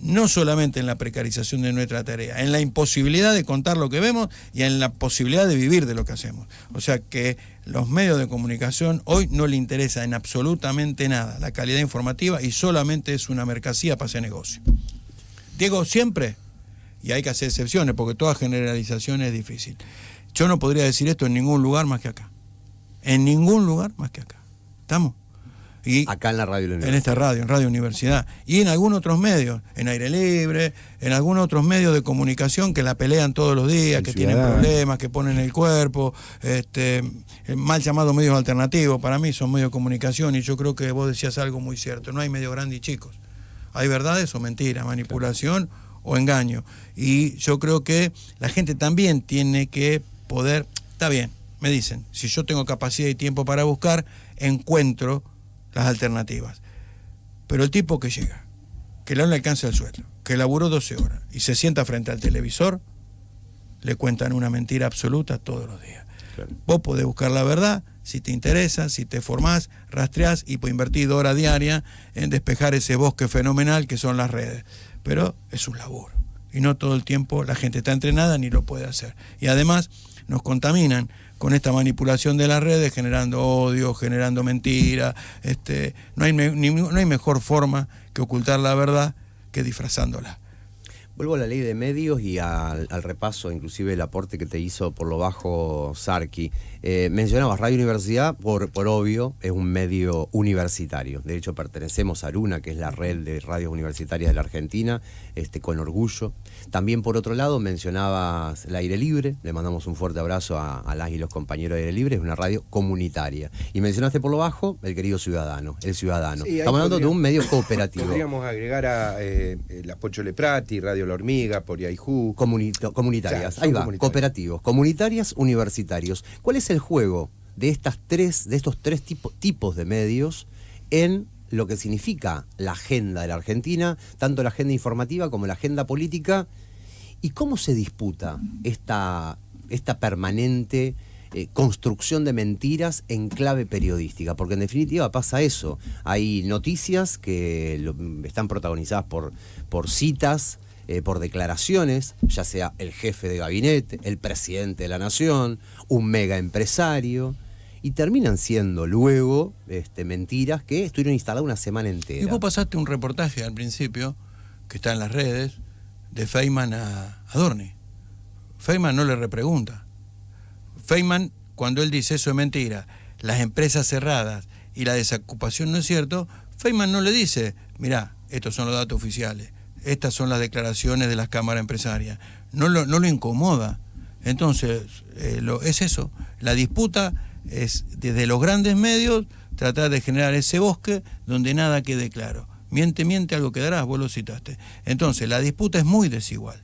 No solamente en la precarización de nuestra tarea, en la imposibilidad de contar lo que vemos y en la posibilidad de vivir de lo que hacemos. O sea que los medios de comunicación hoy no le interesa en absolutamente nada la calidad informativa y solamente es una mercancía para hacer negocio. Diego, siempre, y hay que hacer excepciones porque toda generalización es difícil. Yo no podría decir esto en ningún lugar más que acá. En ningún lugar más que acá. ¿Estamos? Y acá en la radio Universidad. En esta radio, en Radio Universidad. Y en algunos otros medios, en Aire Libre, en algunos otros medios de comunicación que la pelean todos los días, que tienen problemas, que ponen el cuerpo, mal llamados medios alternativos. Para mí son medios de comunicación y yo creo que vos decías algo muy cierto. No hay medios grandes y chicos. Hay verdades o mentiras, manipulación o engaño. Y yo creo que la gente también tiene que poder, está bien, me dicen, si yo tengo capacidad y tiempo para buscar, encuentro las alternativas. Pero el tipo que llega, que no le alcanza el sueldo, que laburó 12 horas y se sienta frente al televisor, le cuentan una mentira absoluta todos los días. Claro. Vos podés buscar la verdad, si te interesa, si te formás, rastreás y invertís 2 horas diarias en despejar ese bosque fenomenal que son las redes. Pero es un laburo. Y no todo el tiempo la gente está entrenada ni lo puede hacer. Y además nos contaminan con esta manipulación de las redes, generando odio, generando mentira. No hay mejor forma que ocultar la verdad que disfrazándola. Vuelvo a la ley de medios y al repaso, inclusive el aporte que te hizo por lo bajo Sarqui. Mencionabas Radio Universidad, por obvio, es un medio universitario. De hecho, pertenecemos a Aruna, que es la red de radios universitarias de la Argentina, con orgullo. También, por otro lado, mencionabas el Aire Libre. Le mandamos un fuerte abrazo a las y los compañeros de Aire Libre. Es una radio comunitaria. Y mencionaste por lo bajo el querido Ciudadano, el Ciudadano. Sí, estamos hablando de un medio cooperativo. Podríamos agregar a la Pocho Leprati, Radio La Hormiga, Poriaijú. Comunitarias, ahí va, cooperativos, comunitarias, universitarios. ¿Cuál es el juego de estos tres tipos de medios en lo que significa la agenda de la Argentina, tanto la agenda informativa como la agenda política, y cómo se disputa esta permanente construcción de mentiras en clave periodística? Porque en definitiva pasa eso, hay noticias que están protagonizadas por citas, por declaraciones, ya sea el jefe de gabinete, el presidente de la nación, un mega empresario, y terminan siendo luego mentiras que estuvieron instaladas una semana entera. Y vos pasaste un reportaje al principio, que está en las redes, de Feynman a Adorni. Feynman no le repregunta. Feynman, cuando él dice eso es mentira, las empresas cerradas y la desocupación no es cierto, Feynman no le dice, mirá, estos son los datos oficiales, estas son las declaraciones de las cámaras empresarias. No lo incomoda. Entonces, es eso. La disputa es desde los grandes medios tratar de generar ese bosque donde nada quede claro. Miente, algo quedará, vos lo citaste. Entonces, la disputa es muy desigual.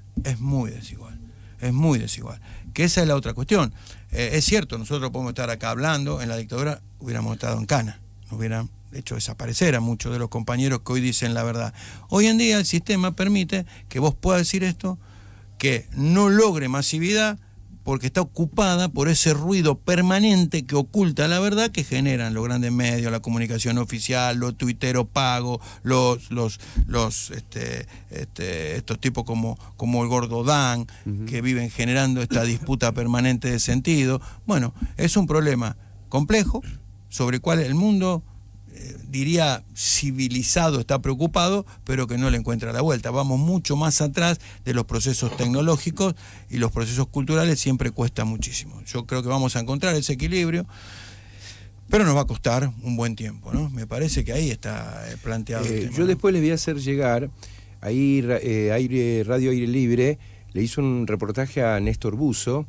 Que esa es la otra cuestión. Es cierto, nosotros podemos estar acá hablando, en la dictadura hubiéramos estado en cana, nos hubieran de hecho desaparecer a muchos de los compañeros que hoy dicen la verdad. Hoy en día el sistema permite que vos puedas decir esto, que no logre masividad, porque está ocupada por ese ruido permanente que oculta la verdad que generan los grandes medios, la comunicación oficial, los tuiteros pagos, estos tipos como el Gordo Dan, que viven generando esta disputa permanente de sentido. Bueno, es un problema complejo sobre el cual el mundo, diría civilizado, está preocupado, pero que no le encuentra la vuelta. Vamos mucho más atrás de los procesos tecnológicos, y los procesos culturales siempre cuesta muchísimo. Yo creo que vamos a encontrar ese equilibrio, pero nos va a costar un buen tiempo, ¿no? Me parece que ahí está planteado el tema, yo ¿no? después les voy a hacer llegar, ahí Radio Aire Libre le hizo un reportaje a Néstor Buzo,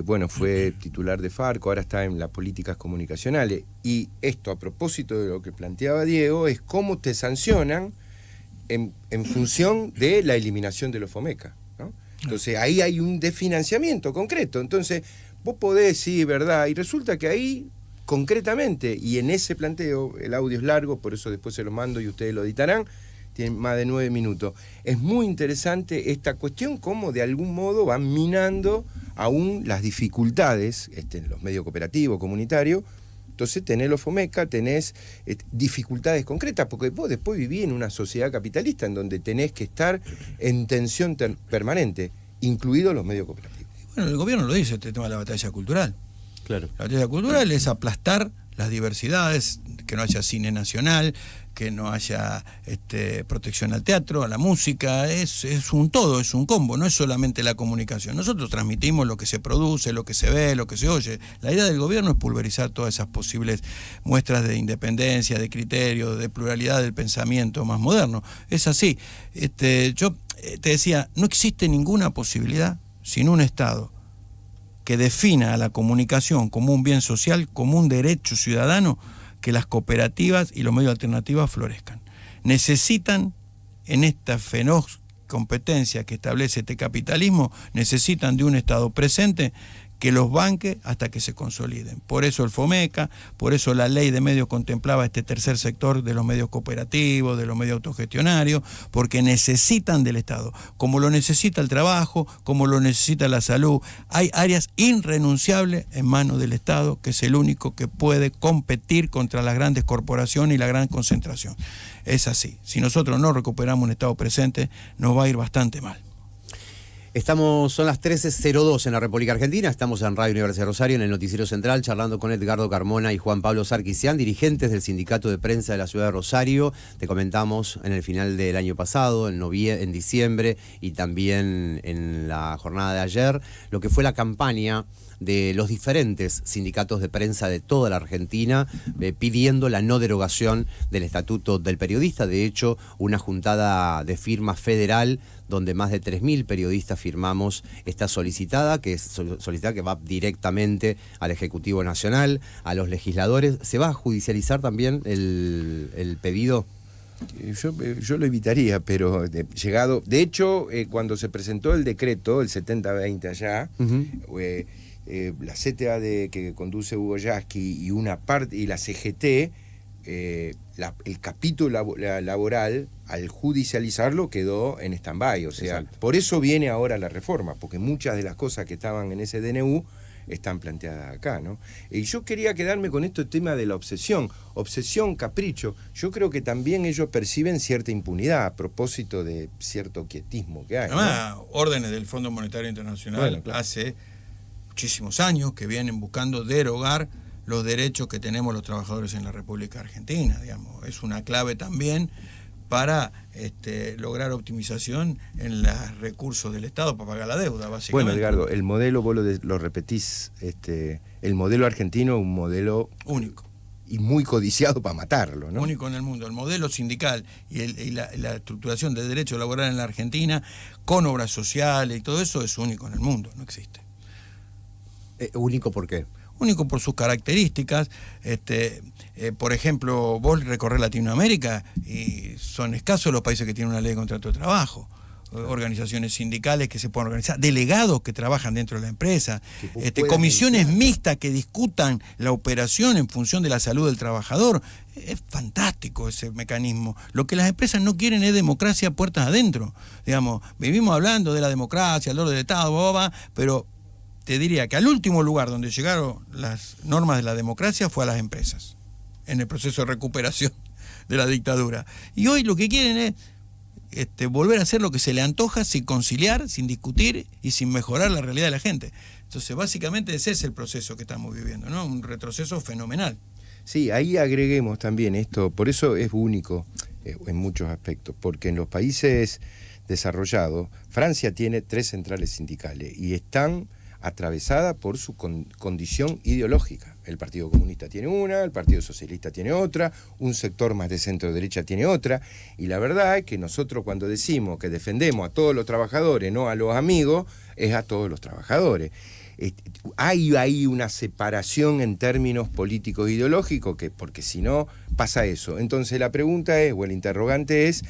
bueno, fue titular de Farco, ahora está en las políticas comunicacionales, y esto, a propósito de lo que planteaba Diego, es cómo te sancionan en función de la eliminación de los FOMECA, ¿no? Entonces ahí hay un desfinanciamiento concreto, entonces vos podés decir, ¿verdad? Y resulta que ahí, concretamente, y en ese planteo, el audio es largo, por eso después se lo mando y ustedes lo editarán, tiene más de 9 minutos. Es muy interesante esta cuestión, cómo de algún modo van minando aún las dificultades en los medios cooperativos, comunitarios. Entonces tenés los FOMECA, tenés dificultades concretas, porque vos después vivís en una sociedad capitalista en donde tenés que estar en tensión permanente, incluidos los medios cooperativos. Bueno, el gobierno lo dice, este tema de la batalla cultural. Claro. La batalla cultural es aplastar las diversidades, que no haya cine nacional, que no haya protección al teatro, a la música, es un todo, es un combo, no es solamente la comunicación. Nosotros transmitimos lo que se produce, lo que se ve, lo que se oye. La idea del gobierno es pulverizar todas esas posibles muestras de independencia, de criterio, de pluralidad del pensamiento más moderno. Es así. Yo te decía, no existe ninguna posibilidad sin un Estado que defina a la comunicación como un bien social, como un derecho ciudadano, que las cooperativas y los medios alternativos florezcan. Necesitan, en esta feroz competencia que establece este capitalismo, necesitan de un Estado presente que los banque hasta que se consoliden. Por eso el FOMECA, por eso la ley de medios contemplaba este tercer sector de los medios cooperativos, de los medios autogestionarios, porque necesitan del Estado, como lo necesita el trabajo, como lo necesita la salud. Hay áreas irrenunciables en manos del Estado, que es el único que puede competir contra las grandes corporaciones y la gran concentración. Es así. Si nosotros no recuperamos un Estado presente, nos va a ir bastante mal. Son las 13:02 en la República Argentina, estamos en Radio Universidad de Rosario, en el Noticiero Central, charlando con Edgardo Carmona y Juan Pablo Sarkisian, dirigentes del Sindicato de Prensa de la Ciudad de Rosario. Te comentamos en el final del año pasado, en diciembre, y también en la jornada de ayer, lo que fue la campaña de los diferentes sindicatos de prensa de toda la Argentina, pidiendo la no derogación del Estatuto del Periodista. De hecho, una juntada de firmas federal donde más de 3.000 periodistas firmamos esta solicitada, que es solicitada que va directamente al Ejecutivo Nacional, a los legisladores. ¿Se va a judicializar también el pedido? Yo lo evitaría, pero llegado... De hecho, cuando se presentó el decreto, el 70-20 allá, la CTA que conduce Hugo Yasky y una parte y la CGT, el capítulo laboral, al judicializarlo, quedó en stand-by. O sea, exacto. Por eso viene ahora la reforma, porque muchas de las cosas que estaban en ese DNU están planteadas acá, ¿no? Y yo quería quedarme con este tema de la obsesión, capricho. Yo creo que también ellos perciben cierta impunidad a propósito de cierto quietismo que hay, ¿no? Órdenes del Fondo Monetario Internacional, bueno, claro, hace muchísimos años que vienen buscando derogar los derechos que tenemos los trabajadores en la República Argentina, digamos. Es una clave también para lograr optimización en los recursos del Estado para pagar la deuda, básicamente. Bueno, Edgardo, el modelo, vos lo repetís, el modelo argentino es un modelo único y muy codiciado para matarlo, ¿no? Único en el mundo. El modelo sindical y la estructuración de derecho laboral en la Argentina, con obras sociales y todo eso, es único en el mundo, no existe. ¿Único por qué? Único por sus características. Por ejemplo, vos recorrés Latinoamérica y son escasos los países que tienen una ley de contrato de trabajo. organizaciones sindicales que se puedan organizar, delegados que trabajan dentro de la empresa, comisiones mediar. mixtas que discutan la operación en función de la salud del trabajador. Es fantástico ese mecanismo. Lo que las empresas no quieren es democracia puertas adentro. Digamos, vivimos hablando de la democracia, el orden del Estado, pero te diría que al último lugar donde llegaron las normas de la democracia fue a las empresas, en el proceso de recuperación de la dictadura. Y hoy lo que quieren es volver a hacer lo que se le antoja, sin conciliar, sin discutir y sin mejorar la realidad de la gente. Entonces, básicamente ese es el proceso que estamos viviendo, ¿no? Un retroceso fenomenal. Sí, ahí agreguemos también esto, por eso es único en muchos aspectos, porque en los países desarrollados, Francia tiene 3 centrales sindicales y están atravesadas por su condición ideológica. El Partido Comunista tiene una, el Partido Socialista tiene otra, un sector más de centro-derecha tiene otra, y la verdad es que nosotros cuando decimos que defendemos a todos los trabajadores, no a los amigos, es a todos los trabajadores. Hay ahí una separación en términos políticos e ideológicos, porque si no pasa eso. Entonces la pregunta es, o el interrogante es,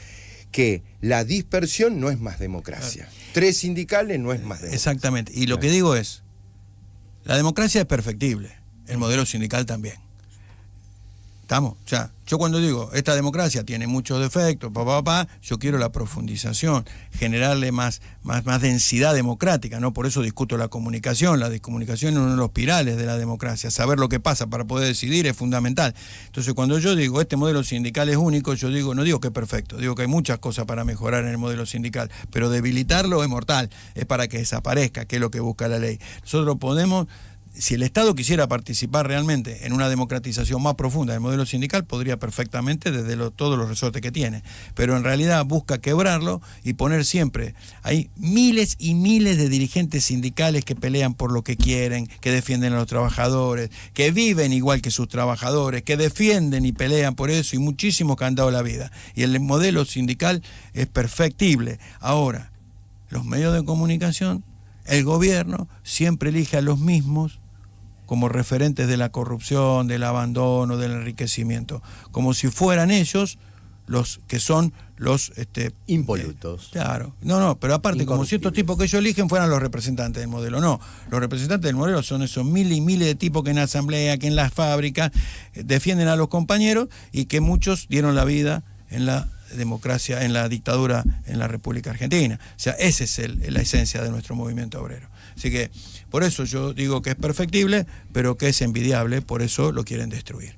que la dispersión no es más democracia. 3 sindicales no es más democracia. Exactamente. Y lo que digo es, la democracia es perfectible, el modelo sindical también. ¿Estamos? O sea, yo cuando digo, esta democracia tiene muchos defectos, yo quiero la profundización, generarle más densidad democrática, ¿no? Por eso discuto la comunicación. La comunicación es uno de los pilares de la democracia. Saber lo que pasa para poder decidir es fundamental. Entonces, cuando yo digo, este modelo sindical es único, yo digo, no digo que es perfecto, digo que hay muchas cosas para mejorar en el modelo sindical, pero debilitarlo es mortal, es para que desaparezca, que es lo que busca la ley. Nosotros podemos... Si el Estado quisiera participar realmente en una democratización más profunda del modelo sindical, podría perfectamente desde todos los resortes que tiene. Pero en realidad busca quebrarlo y poner siempre... Hay miles y miles de dirigentes sindicales que pelean por lo que quieren, que defienden a los trabajadores, que viven igual que sus trabajadores, que defienden y pelean por eso, y muchísimos que han dado la vida. Y el modelo sindical es perfectible. Ahora, los medios de comunicación, el gobierno siempre elige a los mismos como referentes de la corrupción, del abandono, del enriquecimiento, como si fueran ellos los que son los... impolutos. Claro. No, pero aparte, como si estos tipos que ellos eligen fueran los representantes del modelo. No, los representantes del modelo son esos miles y miles de tipos que en la asamblea, que en las fábricas, defienden a los compañeros y que muchos dieron la vida en la democracia, en la dictadura en la República Argentina. O sea, esa es la esencia de nuestro movimiento obrero. Así que por eso yo digo que es perfectible, pero que es envidiable, por eso lo quieren destruir.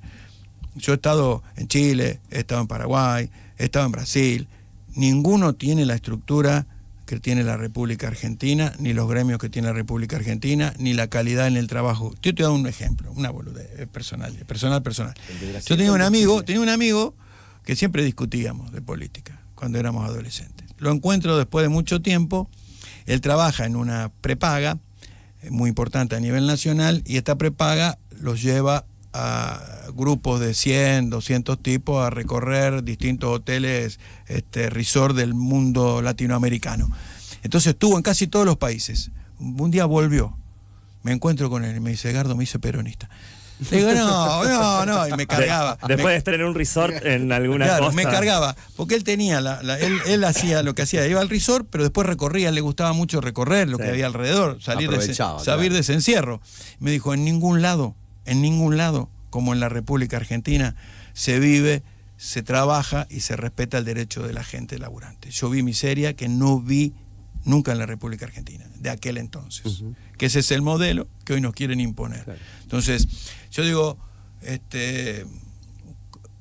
Yo he estado en Chile, he estado en Paraguay, he estado en Brasil. Ninguno tiene la estructura que tiene la República Argentina, ni los gremios que tiene la República Argentina, ni la calidad en el trabajo. Yo te doy un ejemplo, una boludez personal. Yo tenía un amigo que siempre discutíamos de política cuando éramos adolescentes. Lo encuentro después de mucho tiempo. Él trabaja en una prepaga muy importante a nivel nacional, y esta prepaga los lleva a grupos de 100, 200 tipos a recorrer distintos hoteles, resort del mundo latinoamericano. Entonces estuvo en casi todos los países. Un día volvió, me encuentro con él y me dice, Edgardo, me hice peronista. Le digo, no, y me cargaba. Después de estar en un resort en alguna costa. Me cargaba, porque él tenía, él hacía lo que hacía, iba al resort, pero después recorría, le gustaba mucho recorrer lo que había alrededor, salir de ese encierro. Me dijo, en ningún lado, como en la República Argentina, se vive, se trabaja y se respeta el derecho de la gente laburante. Yo vi miseria que no vi nunca en la República Argentina, de aquel entonces. Que ese es el modelo que hoy nos quieren imponer. Claro. Entonces, yo digo,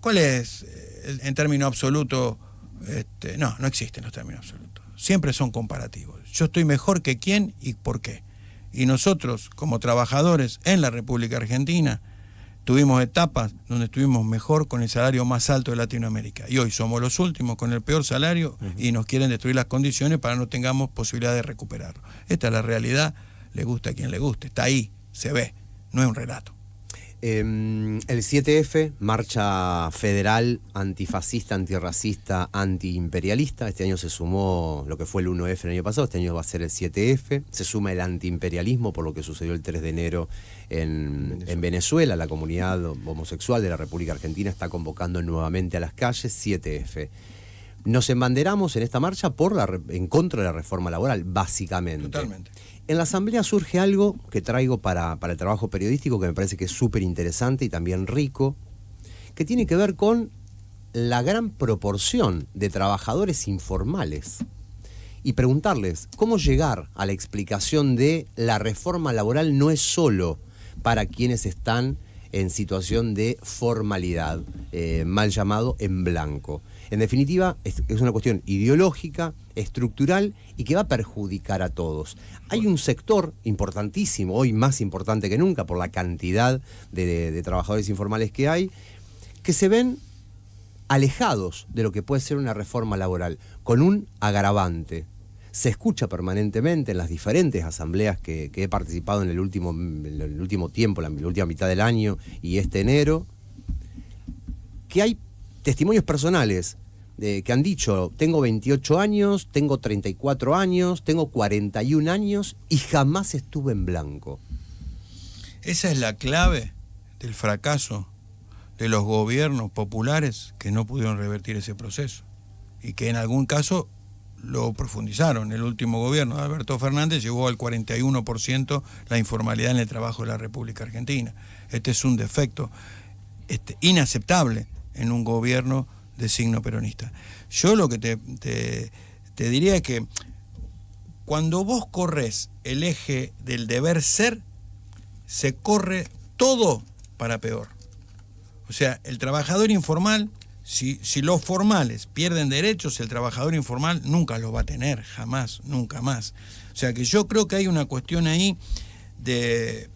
¿cuál es en términos absolutos? No existen los términos absolutos. Siempre son comparativos. Yo estoy mejor que quién y por qué. Y nosotros, como trabajadores en la República Argentina, tuvimos etapas donde estuvimos mejor con el salario más alto de Latinoamérica. Y hoy somos los últimos con el peor salario y nos quieren destruir las condiciones para no tengamos posibilidad de recuperarlo. Esta es la realidad, le gusta a quien le guste. Está ahí, se ve, no es un relato. El 7F, marcha federal antifascista, antirracista, antiimperialista. Este año se sumó lo que fue el 1F el año pasado, este año va a ser el 7F. Se suma el antiimperialismo por lo que sucedió el 3 de enero en Venezuela. La comunidad homosexual de la República Argentina está convocando nuevamente a las calles. 7F. Nos embanderamos en esta marcha en contra de la reforma laboral, básicamente. Totalmente. En la Asamblea surge algo que traigo para el trabajo periodístico que me parece que es súper interesante y también rico, que tiene que ver con la gran proporción de trabajadores informales y preguntarles cómo llegar a la explicación de la reforma laboral no es solo para quienes están en situación de formalidad, mal llamado en blanco. En definitiva, es una cuestión ideológica, estructural y que va a perjudicar a todos. Hay un sector importantísimo, hoy más importante que nunca por la cantidad de trabajadores informales que hay, que se ven alejados de lo que puede ser una reforma laboral, con un agravante. Se escucha permanentemente en las diferentes asambleas que he participado en el último tiempo, la última mitad del año y este enero, que hay testimonios personales que han dicho: tengo 28 años, tengo 34 años, tengo 41 años y jamás estuve en blanco. Esa es la clave del fracaso de los gobiernos populares que no pudieron revertir ese proceso y que en algún caso lo profundizaron. El último gobierno de Alberto Fernández llevó al 41% la informalidad en el trabajo de la República Argentina. Este es un defecto inaceptable en un gobierno de signo peronista. Yo lo que te diría es que cuando vos corres el eje del deber ser, se corre todo para peor. O sea, el trabajador informal, si los formales pierden derechos, el trabajador informal nunca los va a tener, jamás, nunca más. O sea que yo creo que hay una cuestión ahí de...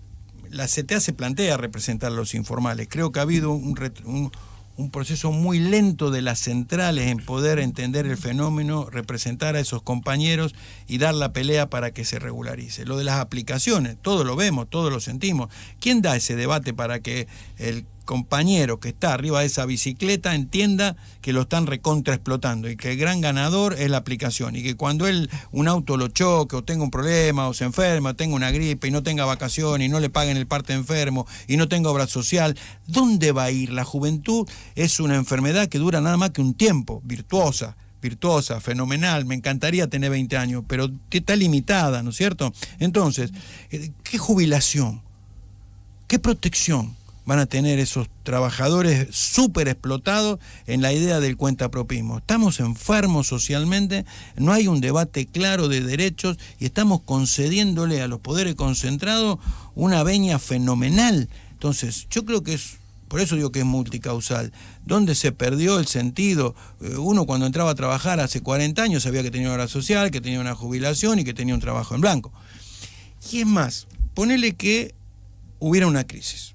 La CTA se plantea representar a los informales. Creo que ha habido un proceso muy lento de las centrales en poder entender el fenómeno, representar a esos compañeros y dar la pelea para que se regularice. Lo de las aplicaciones, todo lo vemos, todo lo sentimos. ¿Quién da ese debate para que el compañero que está arriba de esa bicicleta entienda que lo están recontraexplotando y que el gran ganador es la aplicación, y que cuando un auto lo choque o tenga un problema o se enferma o tenga una gripe y no tenga vacaciones y no le paguen el parte enfermo y no tenga obra social, ¿dónde va a ir? La juventud es una enfermedad que dura nada más que un tiempo, virtuosa, fenomenal, me encantaría tener 20 años, pero está limitada, ¿no es cierto? Entonces, ¿qué jubilación? ¿Qué protección van a tener esos trabajadores súper explotados en la idea del cuentapropismo? Estamos enfermos socialmente, no hay un debate claro de derechos y estamos concediéndole a los poderes concentrados una venia fenomenal. Entonces, yo creo que por eso digo que es multicausal. ¿Dónde se perdió el sentido? Uno cuando entraba a trabajar hace 40 años sabía que tenía una obra social, que tenía una jubilación y que tenía un trabajo en blanco. Y es más, ponele que hubiera una crisis.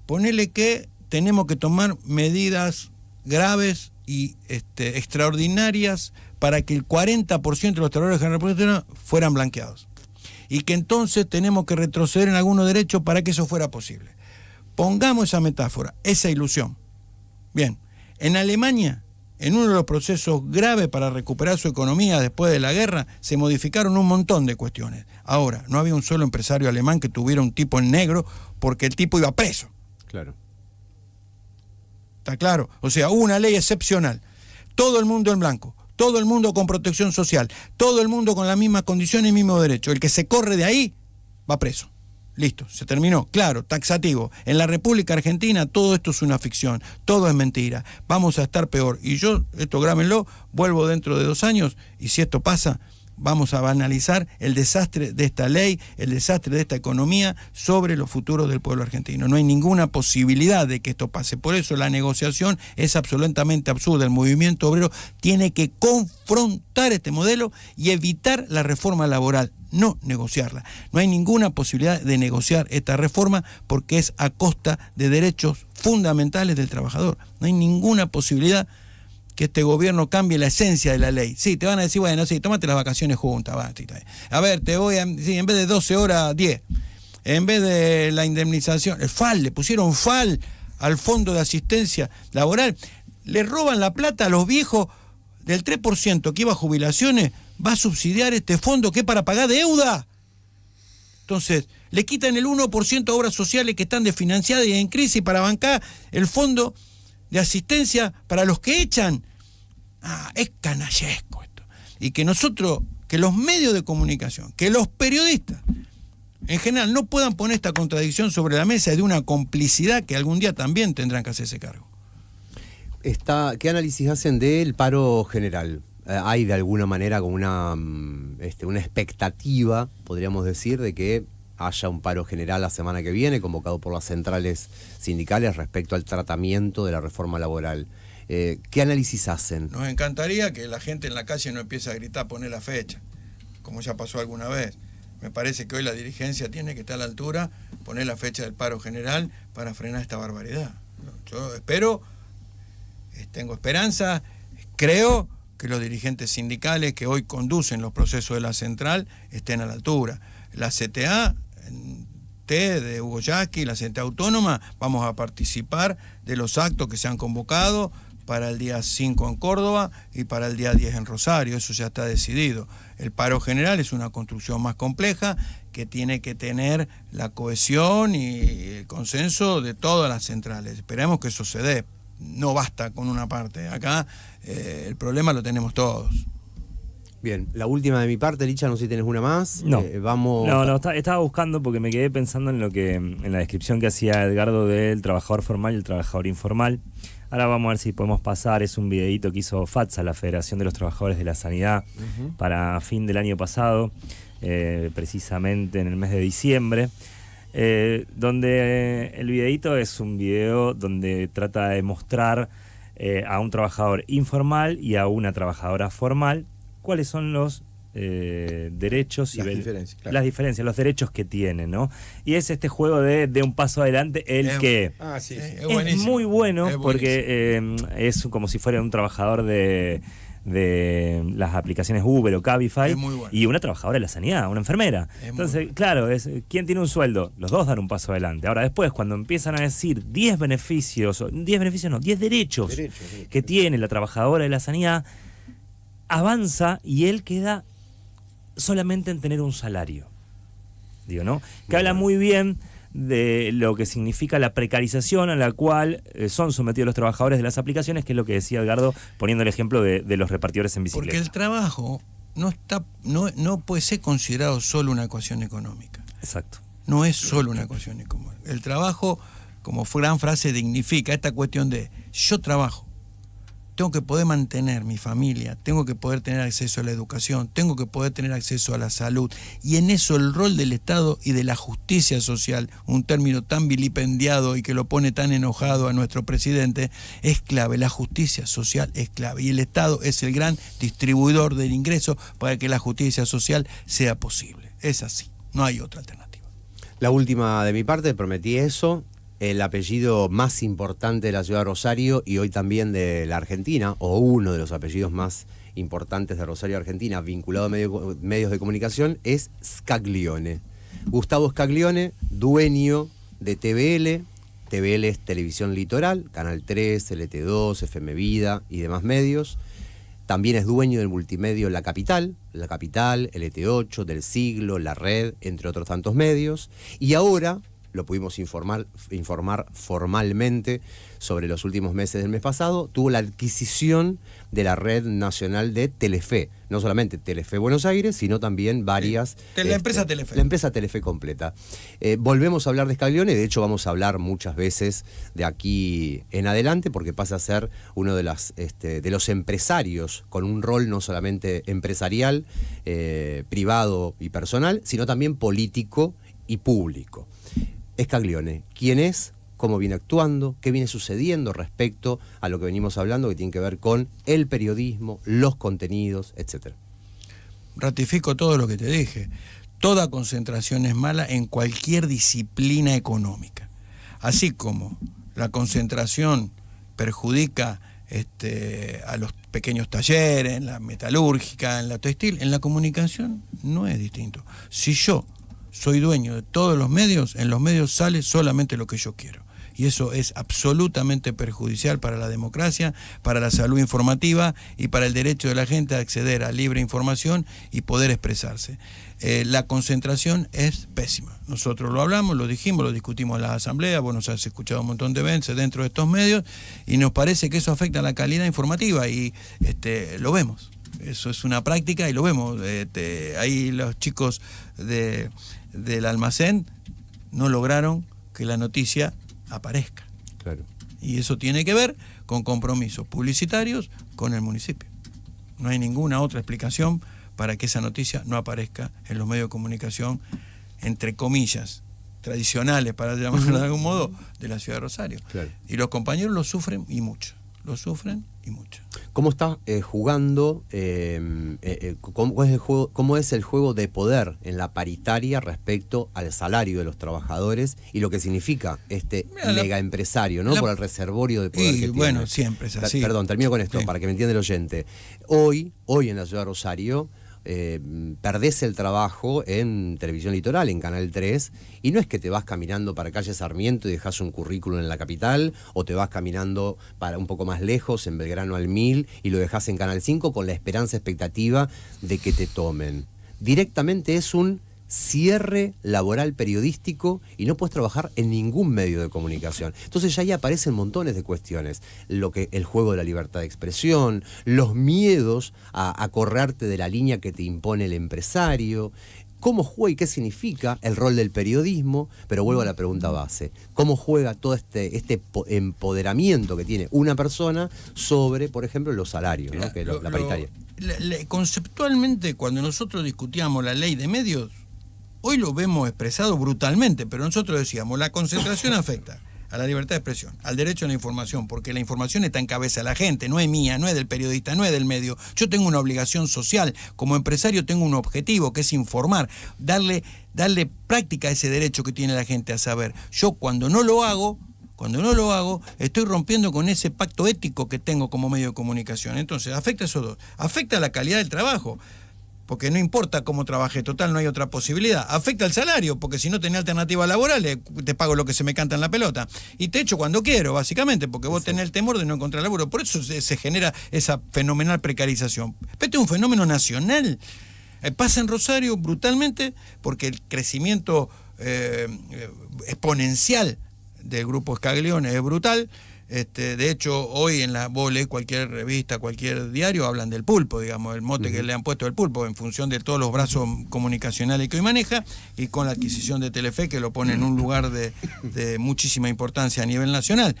Ponele que tenemos que tomar medidas graves y extraordinarias para que el 40% de los trabajadores de la República fueran blanqueados. Y que entonces tenemos que retroceder en algunos derechos para que eso fuera posible. Pongamos esa metáfora, esa ilusión. Bien, en Alemania, en uno de los procesos graves para recuperar su economía después de la guerra, se modificaron un montón de cuestiones. Ahora, no había un solo empresario alemán que tuviera un tipo en negro porque el tipo iba preso. Claro. ¿Está claro? O sea, hubo una ley excepcional. Todo el mundo en blanco, todo el mundo con protección social, todo el mundo con las mismas condiciones y mismos derechos. El que se corre de ahí va preso. Listo, se terminó. Claro, taxativo. En la República Argentina todo esto es una ficción, todo es mentira. Vamos a estar peor. Y yo, esto grábenlo, vuelvo dentro de 2 años y si esto pasa, vamos a analizar el desastre de esta ley, el desastre de esta economía sobre los futuros del pueblo argentino. No hay ninguna posibilidad de que esto pase. Por eso la negociación es absolutamente absurda. El movimiento obrero tiene que confrontar este modelo y evitar la reforma laboral, no negociarla. No hay ninguna posibilidad de negociar esta reforma porque es a costa de derechos fundamentales del trabajador. No hay ninguna posibilidad que este gobierno cambie la esencia de la ley. Sí, te van a decir, bueno, sí, tómate las vacaciones juntas. Va, sí, a ver, te voy a... Sí, en vez de 12 horas, 10. En vez de la indemnización, el FAL, le pusieron FAL al Fondo de Asistencia Laboral. Le roban la plata a los viejos del 3% que iba a jubilaciones, va a subsidiar este fondo que es para pagar deuda. Entonces, le quitan el 1% a obras sociales que están desfinanciadas y en crisis para bancar el fondo de asistencia para los que echan. Es canallesco esto. Y que nosotros, que los medios de comunicación, que los periodistas, en general, no puedan poner esta contradicción sobre la mesa de una complicidad que algún día también tendrán que hacerse cargo. ¿Qué análisis hacen del paro general? ¿Hay de alguna manera como una expectativa, podríamos decir, de que haya un paro general la semana que viene, convocado por las centrales sindicales respecto al tratamiento de la reforma laboral? ¿Qué análisis hacen? Nos encantaría que la gente en la calle no empiece a gritar, poner la fecha, como ya pasó alguna vez. Me parece que hoy la dirigencia tiene que estar a la altura, poner la fecha del paro general para frenar esta barbaridad. Yo espero, tengo esperanza, creo que los dirigentes sindicales que hoy conducen los procesos de la central estén a la altura. La CTA de Hugo Yasky, la CTA Autónoma, vamos a participar de los actos que se han convocado para el día 5 en Córdoba y para el día 10 en Rosario, eso ya está decidido. El paro general es una construcción más compleja que tiene que tener la cohesión y el consenso de todas las centrales. Esperemos que eso se dé. No basta con una parte. Acá el problema lo tenemos todos. Bien, la última de mi parte, Licha, no sé si tenés una más. No, vamos... estaba buscando porque me quedé pensando en la descripción que hacía Edgardo del trabajador formal y el trabajador informal. Ahora vamos a ver si podemos pasar, es un videíto que hizo FATSA, la Federación de los Trabajadores de la Sanidad, para fin del año pasado, precisamente en el mes de diciembre, donde el videíto es un video donde trata de mostrar a un trabajador informal y a una trabajadora formal cuáles son los derechos y las diferencias, los derechos que tienen, ¿no? Y es este juego de un paso adelante, Sí, es muy bueno porque es como si fuera un trabajador de las aplicaciones Uber o Cabify y una trabajadora de la sanidad, una enfermera. Entonces, claro, ¿quién tiene un sueldo? Los dos dan un paso adelante. Ahora después, cuando empiezan a decir 10 derechos que tiene la trabajadora de la sanidad, avanza y él queda solamente en tener un salario, digo, ¿no? Que habla muy bien de lo que significa la precarización a la cual son sometidos los trabajadores de las aplicaciones, que es lo que decía Edgardo, poniendo el ejemplo de los repartidores en bicicleta. Porque el trabajo no puede ser considerado solo una ecuación económica. Exacto. No es solo una ecuación económica. El trabajo, como gran frase, dignifica esta cuestión de yo trabajo. Tengo que poder mantener mi familia, tengo que poder tener acceso a la educación, tengo que poder tener acceso a la salud. Y en eso el rol del Estado y de la justicia social, un término tan vilipendiado y que lo pone tan enojado a nuestro presidente, es clave. La justicia social es clave. Y el Estado es el gran distribuidor del ingreso para que la justicia social sea posible. Es así, no hay otra alternativa. La última de mi parte, prometí eso. El apellido más importante de la ciudad de Rosario y hoy también de la Argentina, o uno de los apellidos más importantes de Rosario, Argentina, vinculado a medios de comunicación, es Scaglione. Gustavo Scaglione, dueño de TVL. TVL es Televisión Litoral, Canal 3, LT2, FM Vida y demás medios. También es dueño del multimedio La Capital, LT8, Del Siglo, La Red, entre otros tantos medios. Y ahora lo pudimos informar formalmente sobre los últimos meses del mes pasado, tuvo la adquisición de la red nacional de Telefe, no solamente Telefe Buenos Aires, sino también varias... La empresa Telefe. La empresa Telefe completa. Volvemos a hablar de Scaglione, de hecho vamos a hablar muchas veces de aquí en adelante, porque pasa a ser uno de los empresarios con un rol no solamente empresarial, privado y personal, sino también político y público. Scaglione, ¿quién es? ¿Cómo viene actuando? ¿Qué viene sucediendo respecto a lo que venimos hablando, que tiene que ver con el periodismo, los contenidos, etcétera? Ratifico todo lo que te dije. Toda concentración es mala en cualquier disciplina económica. Así como la concentración perjudica a los pequeños talleres, en la metalúrgica, en la textil, en la comunicación no es distinto. Si yo soy dueño de todos los medios, en los medios sale solamente lo que yo quiero. y eso es absolutamente perjudicial para la democracia, para la salud informativa y para el derecho de la gente a acceder a libre información y poder expresarse. La concentración es pésima. Nosotros lo hablamos, lo dijimos, lo discutimos en la asamblea, vos nos has escuchado un montón de veces dentro de estos medios, y nos parece que eso afecta a la calidad informativa, y lo vemos. Eso es una práctica y lo vemos. Ahí los chicos del almacén no lograron que la noticia aparezca. Claro. Y eso tiene que ver con compromisos publicitarios con el municipio. No hay ninguna otra explicación para que esa noticia no aparezca en los medios de comunicación, entre comillas, tradicionales, para llamarlo de algún modo, de la ciudad de Rosario. Claro. Y los compañeros lo sufren y mucho. Lo sufren y mucho. ¿Cómo está jugando, cómo es el juego de poder en la paritaria respecto al salario de los trabajadores y lo que significa mega empresario, ¿no? Por el reservorio de poder que tiene? Bueno, siempre es así. Perdón, termino con esto, Sí. para que me entienda el oyente. Hoy en la ciudad de Rosario, perdés el trabajo en Televisión Litoral, en Canal 3, y no es que te vas caminando para calle Sarmiento y dejas un currículum en la capital, o te vas caminando para un poco más lejos, en Belgrano al 1000, y lo dejas en Canal 5 con la esperanza, expectativa de que te tomen. Directamente es un cierre laboral periodístico y no puedes trabajar en ningún medio de comunicación. Entonces ya ahí aparecen montones de cuestiones. El juego de la libertad de expresión, los miedos a correrte de la línea que te impone el empresario, cómo juega y qué significa el rol del periodismo, pero vuelvo a la pregunta base. ¿Cómo juega todo este empoderamiento que tiene una persona sobre, por ejemplo, los salarios, ¿no? Que la paritaria? Conceptualmente, cuando nosotros discutíamos la ley de medios, hoy lo vemos expresado brutalmente, pero nosotros decíamos, la concentración afecta a la libertad de expresión, al derecho a la información, porque la información está en cabeza de la gente, no es mía, no es del periodista, no es del medio. Yo tengo una obligación social, como empresario tengo un objetivo, que es informar, darle práctica a ese derecho que tiene la gente a saber. Yo cuando no lo hago, estoy rompiendo con ese pacto ético que tengo como medio de comunicación. Entonces, afecta a esos dos. Afecta a la calidad del trabajo, porque no importa cómo trabajé, total, no hay otra posibilidad. Afecta al salario, porque si no tenés alternativa laboral, te pago lo que se me canta en la pelota. Y te echo cuando quiero, básicamente, porque vos tenés el temor de no encontrar laburo. Por eso se genera esa fenomenal precarización. Pero este es un fenómeno nacional. Pasa en Rosario brutalmente, porque el crecimiento exponencial del grupo Scaglione es brutal. De hecho, hoy vos lees cualquier revista, cualquier diario, hablan del pulpo, digamos, el mote que le han puesto del pulpo, en función de todos los brazos comunicacionales que hoy maneja, y con la adquisición de Telefe, que lo pone en un lugar de muchísima importancia a nivel nacional.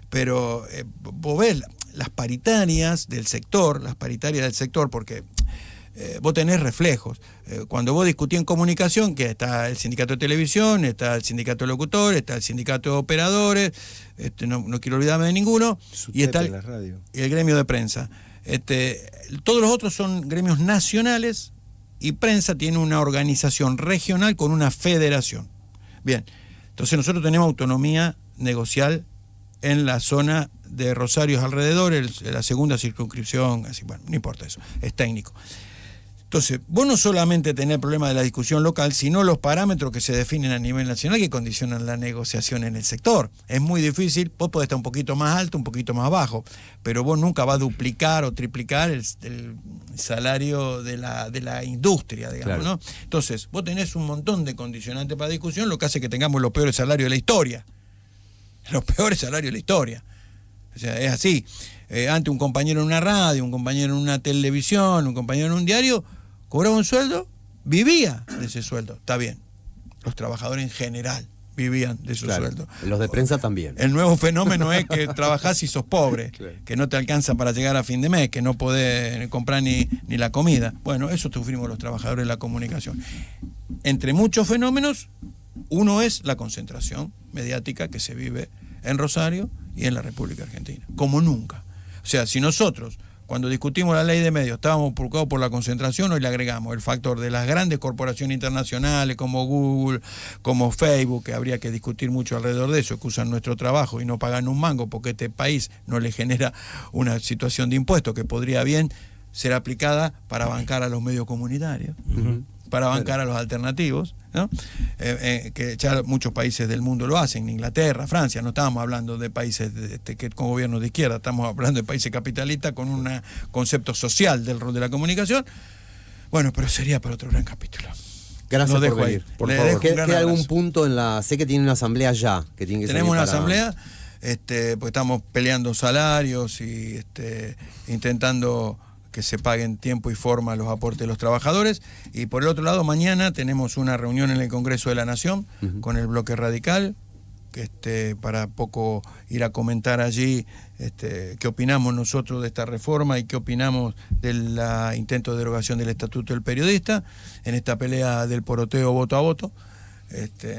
Pero vos ves las paritarias del sector, porque vos tenés reflejos. Cuando vos discutís en comunicación, que está el sindicato de televisión, está el sindicato de locutores, está el sindicato de operadores, no quiero olvidarme de ninguno, y está el gremio de prensa. Todos los otros son gremios nacionales, y prensa tiene una organización regional con una federación. Bien, entonces nosotros tenemos autonomía negocial en la zona de Rosario alrededor, la segunda circunscripción, así, bueno, no importa eso, es técnico. Entonces, vos no solamente tenés el problema de la discusión local, sino los parámetros que se definen a nivel nacional que condicionan la negociación en el sector. Es muy difícil, vos podés estar un poquito más alto, un poquito más bajo, pero vos nunca vas a duplicar o triplicar el salario de la industria, digamos, claro, ¿no? Entonces, vos tenés un montón de condicionantes para discusión, lo que hace que tengamos los peores salarios de la historia. Los peores salarios de la historia. O sea, es así. Antes un compañero en una radio, un compañero en una televisión, un compañero en un diario, cobraba un sueldo, vivía de ese sueldo. Está bien. Los trabajadores en general vivían de su sueldo. Los de prensa también. El nuevo fenómeno es que trabajás y sos pobre, claro, que no te alcanza para llegar a fin de mes, que no podés comprar ni la comida. Bueno, eso sufrimos los trabajadores de la comunicación. Entre muchos fenómenos, uno es la concentración mediática que se vive en Rosario y en la República Argentina, como nunca. O sea, si nosotros, cuando discutimos la ley de medios, estábamos preocupados por la concentración, hoy le agregamos el factor de las grandes corporaciones internacionales como Google, como Facebook, que habría que discutir mucho alrededor de eso, que usan nuestro trabajo y no pagan un mango porque este país no le genera una situación de impuestos que podría bien ser aplicada para bancar a los medios comunitarios. para bancar a los alternativos, ¿no? Que ya muchos países del mundo lo hacen, Inglaterra, Francia. No estábamos hablando de países que con gobiernos de izquierda, estamos hablando de países capitalistas con un concepto social del rol de la comunicación. Bueno, pero sería para otro gran capítulo. Gracias por venir. Por favor, ¿queda algún abrazo. punto en la... Sé que tiene una asamblea ya, que tiene que Tenemos salir una para... asamblea, pues estamos peleando salarios y intentando que se paguen tiempo y forma los aportes de los trabajadores. Y por el otro lado, mañana tenemos una reunión en el Congreso de la Nación con el Bloque Radical, para poco ir a comentar allí qué opinamos nosotros de esta reforma y qué opinamos del intento de derogación del Estatuto del Periodista en esta pelea del poroteo voto a voto.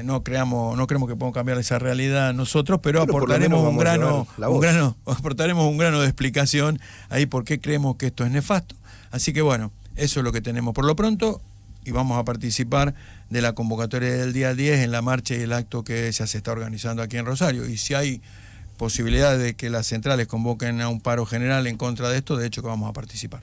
No creemos que podamos cambiar esa realidad nosotros, pero por lo menos aportaremos vamos a llevar la voz. aportaremos un grano de explicación ahí por qué creemos que esto es nefasto. Así que bueno, eso es lo que tenemos por lo pronto, y vamos a participar de la convocatoria del día 10 en la marcha y el acto que ya se está organizando aquí en Rosario. Y si hay posibilidad de que las centrales convoquen a un paro general en contra de esto, de hecho que vamos a participar.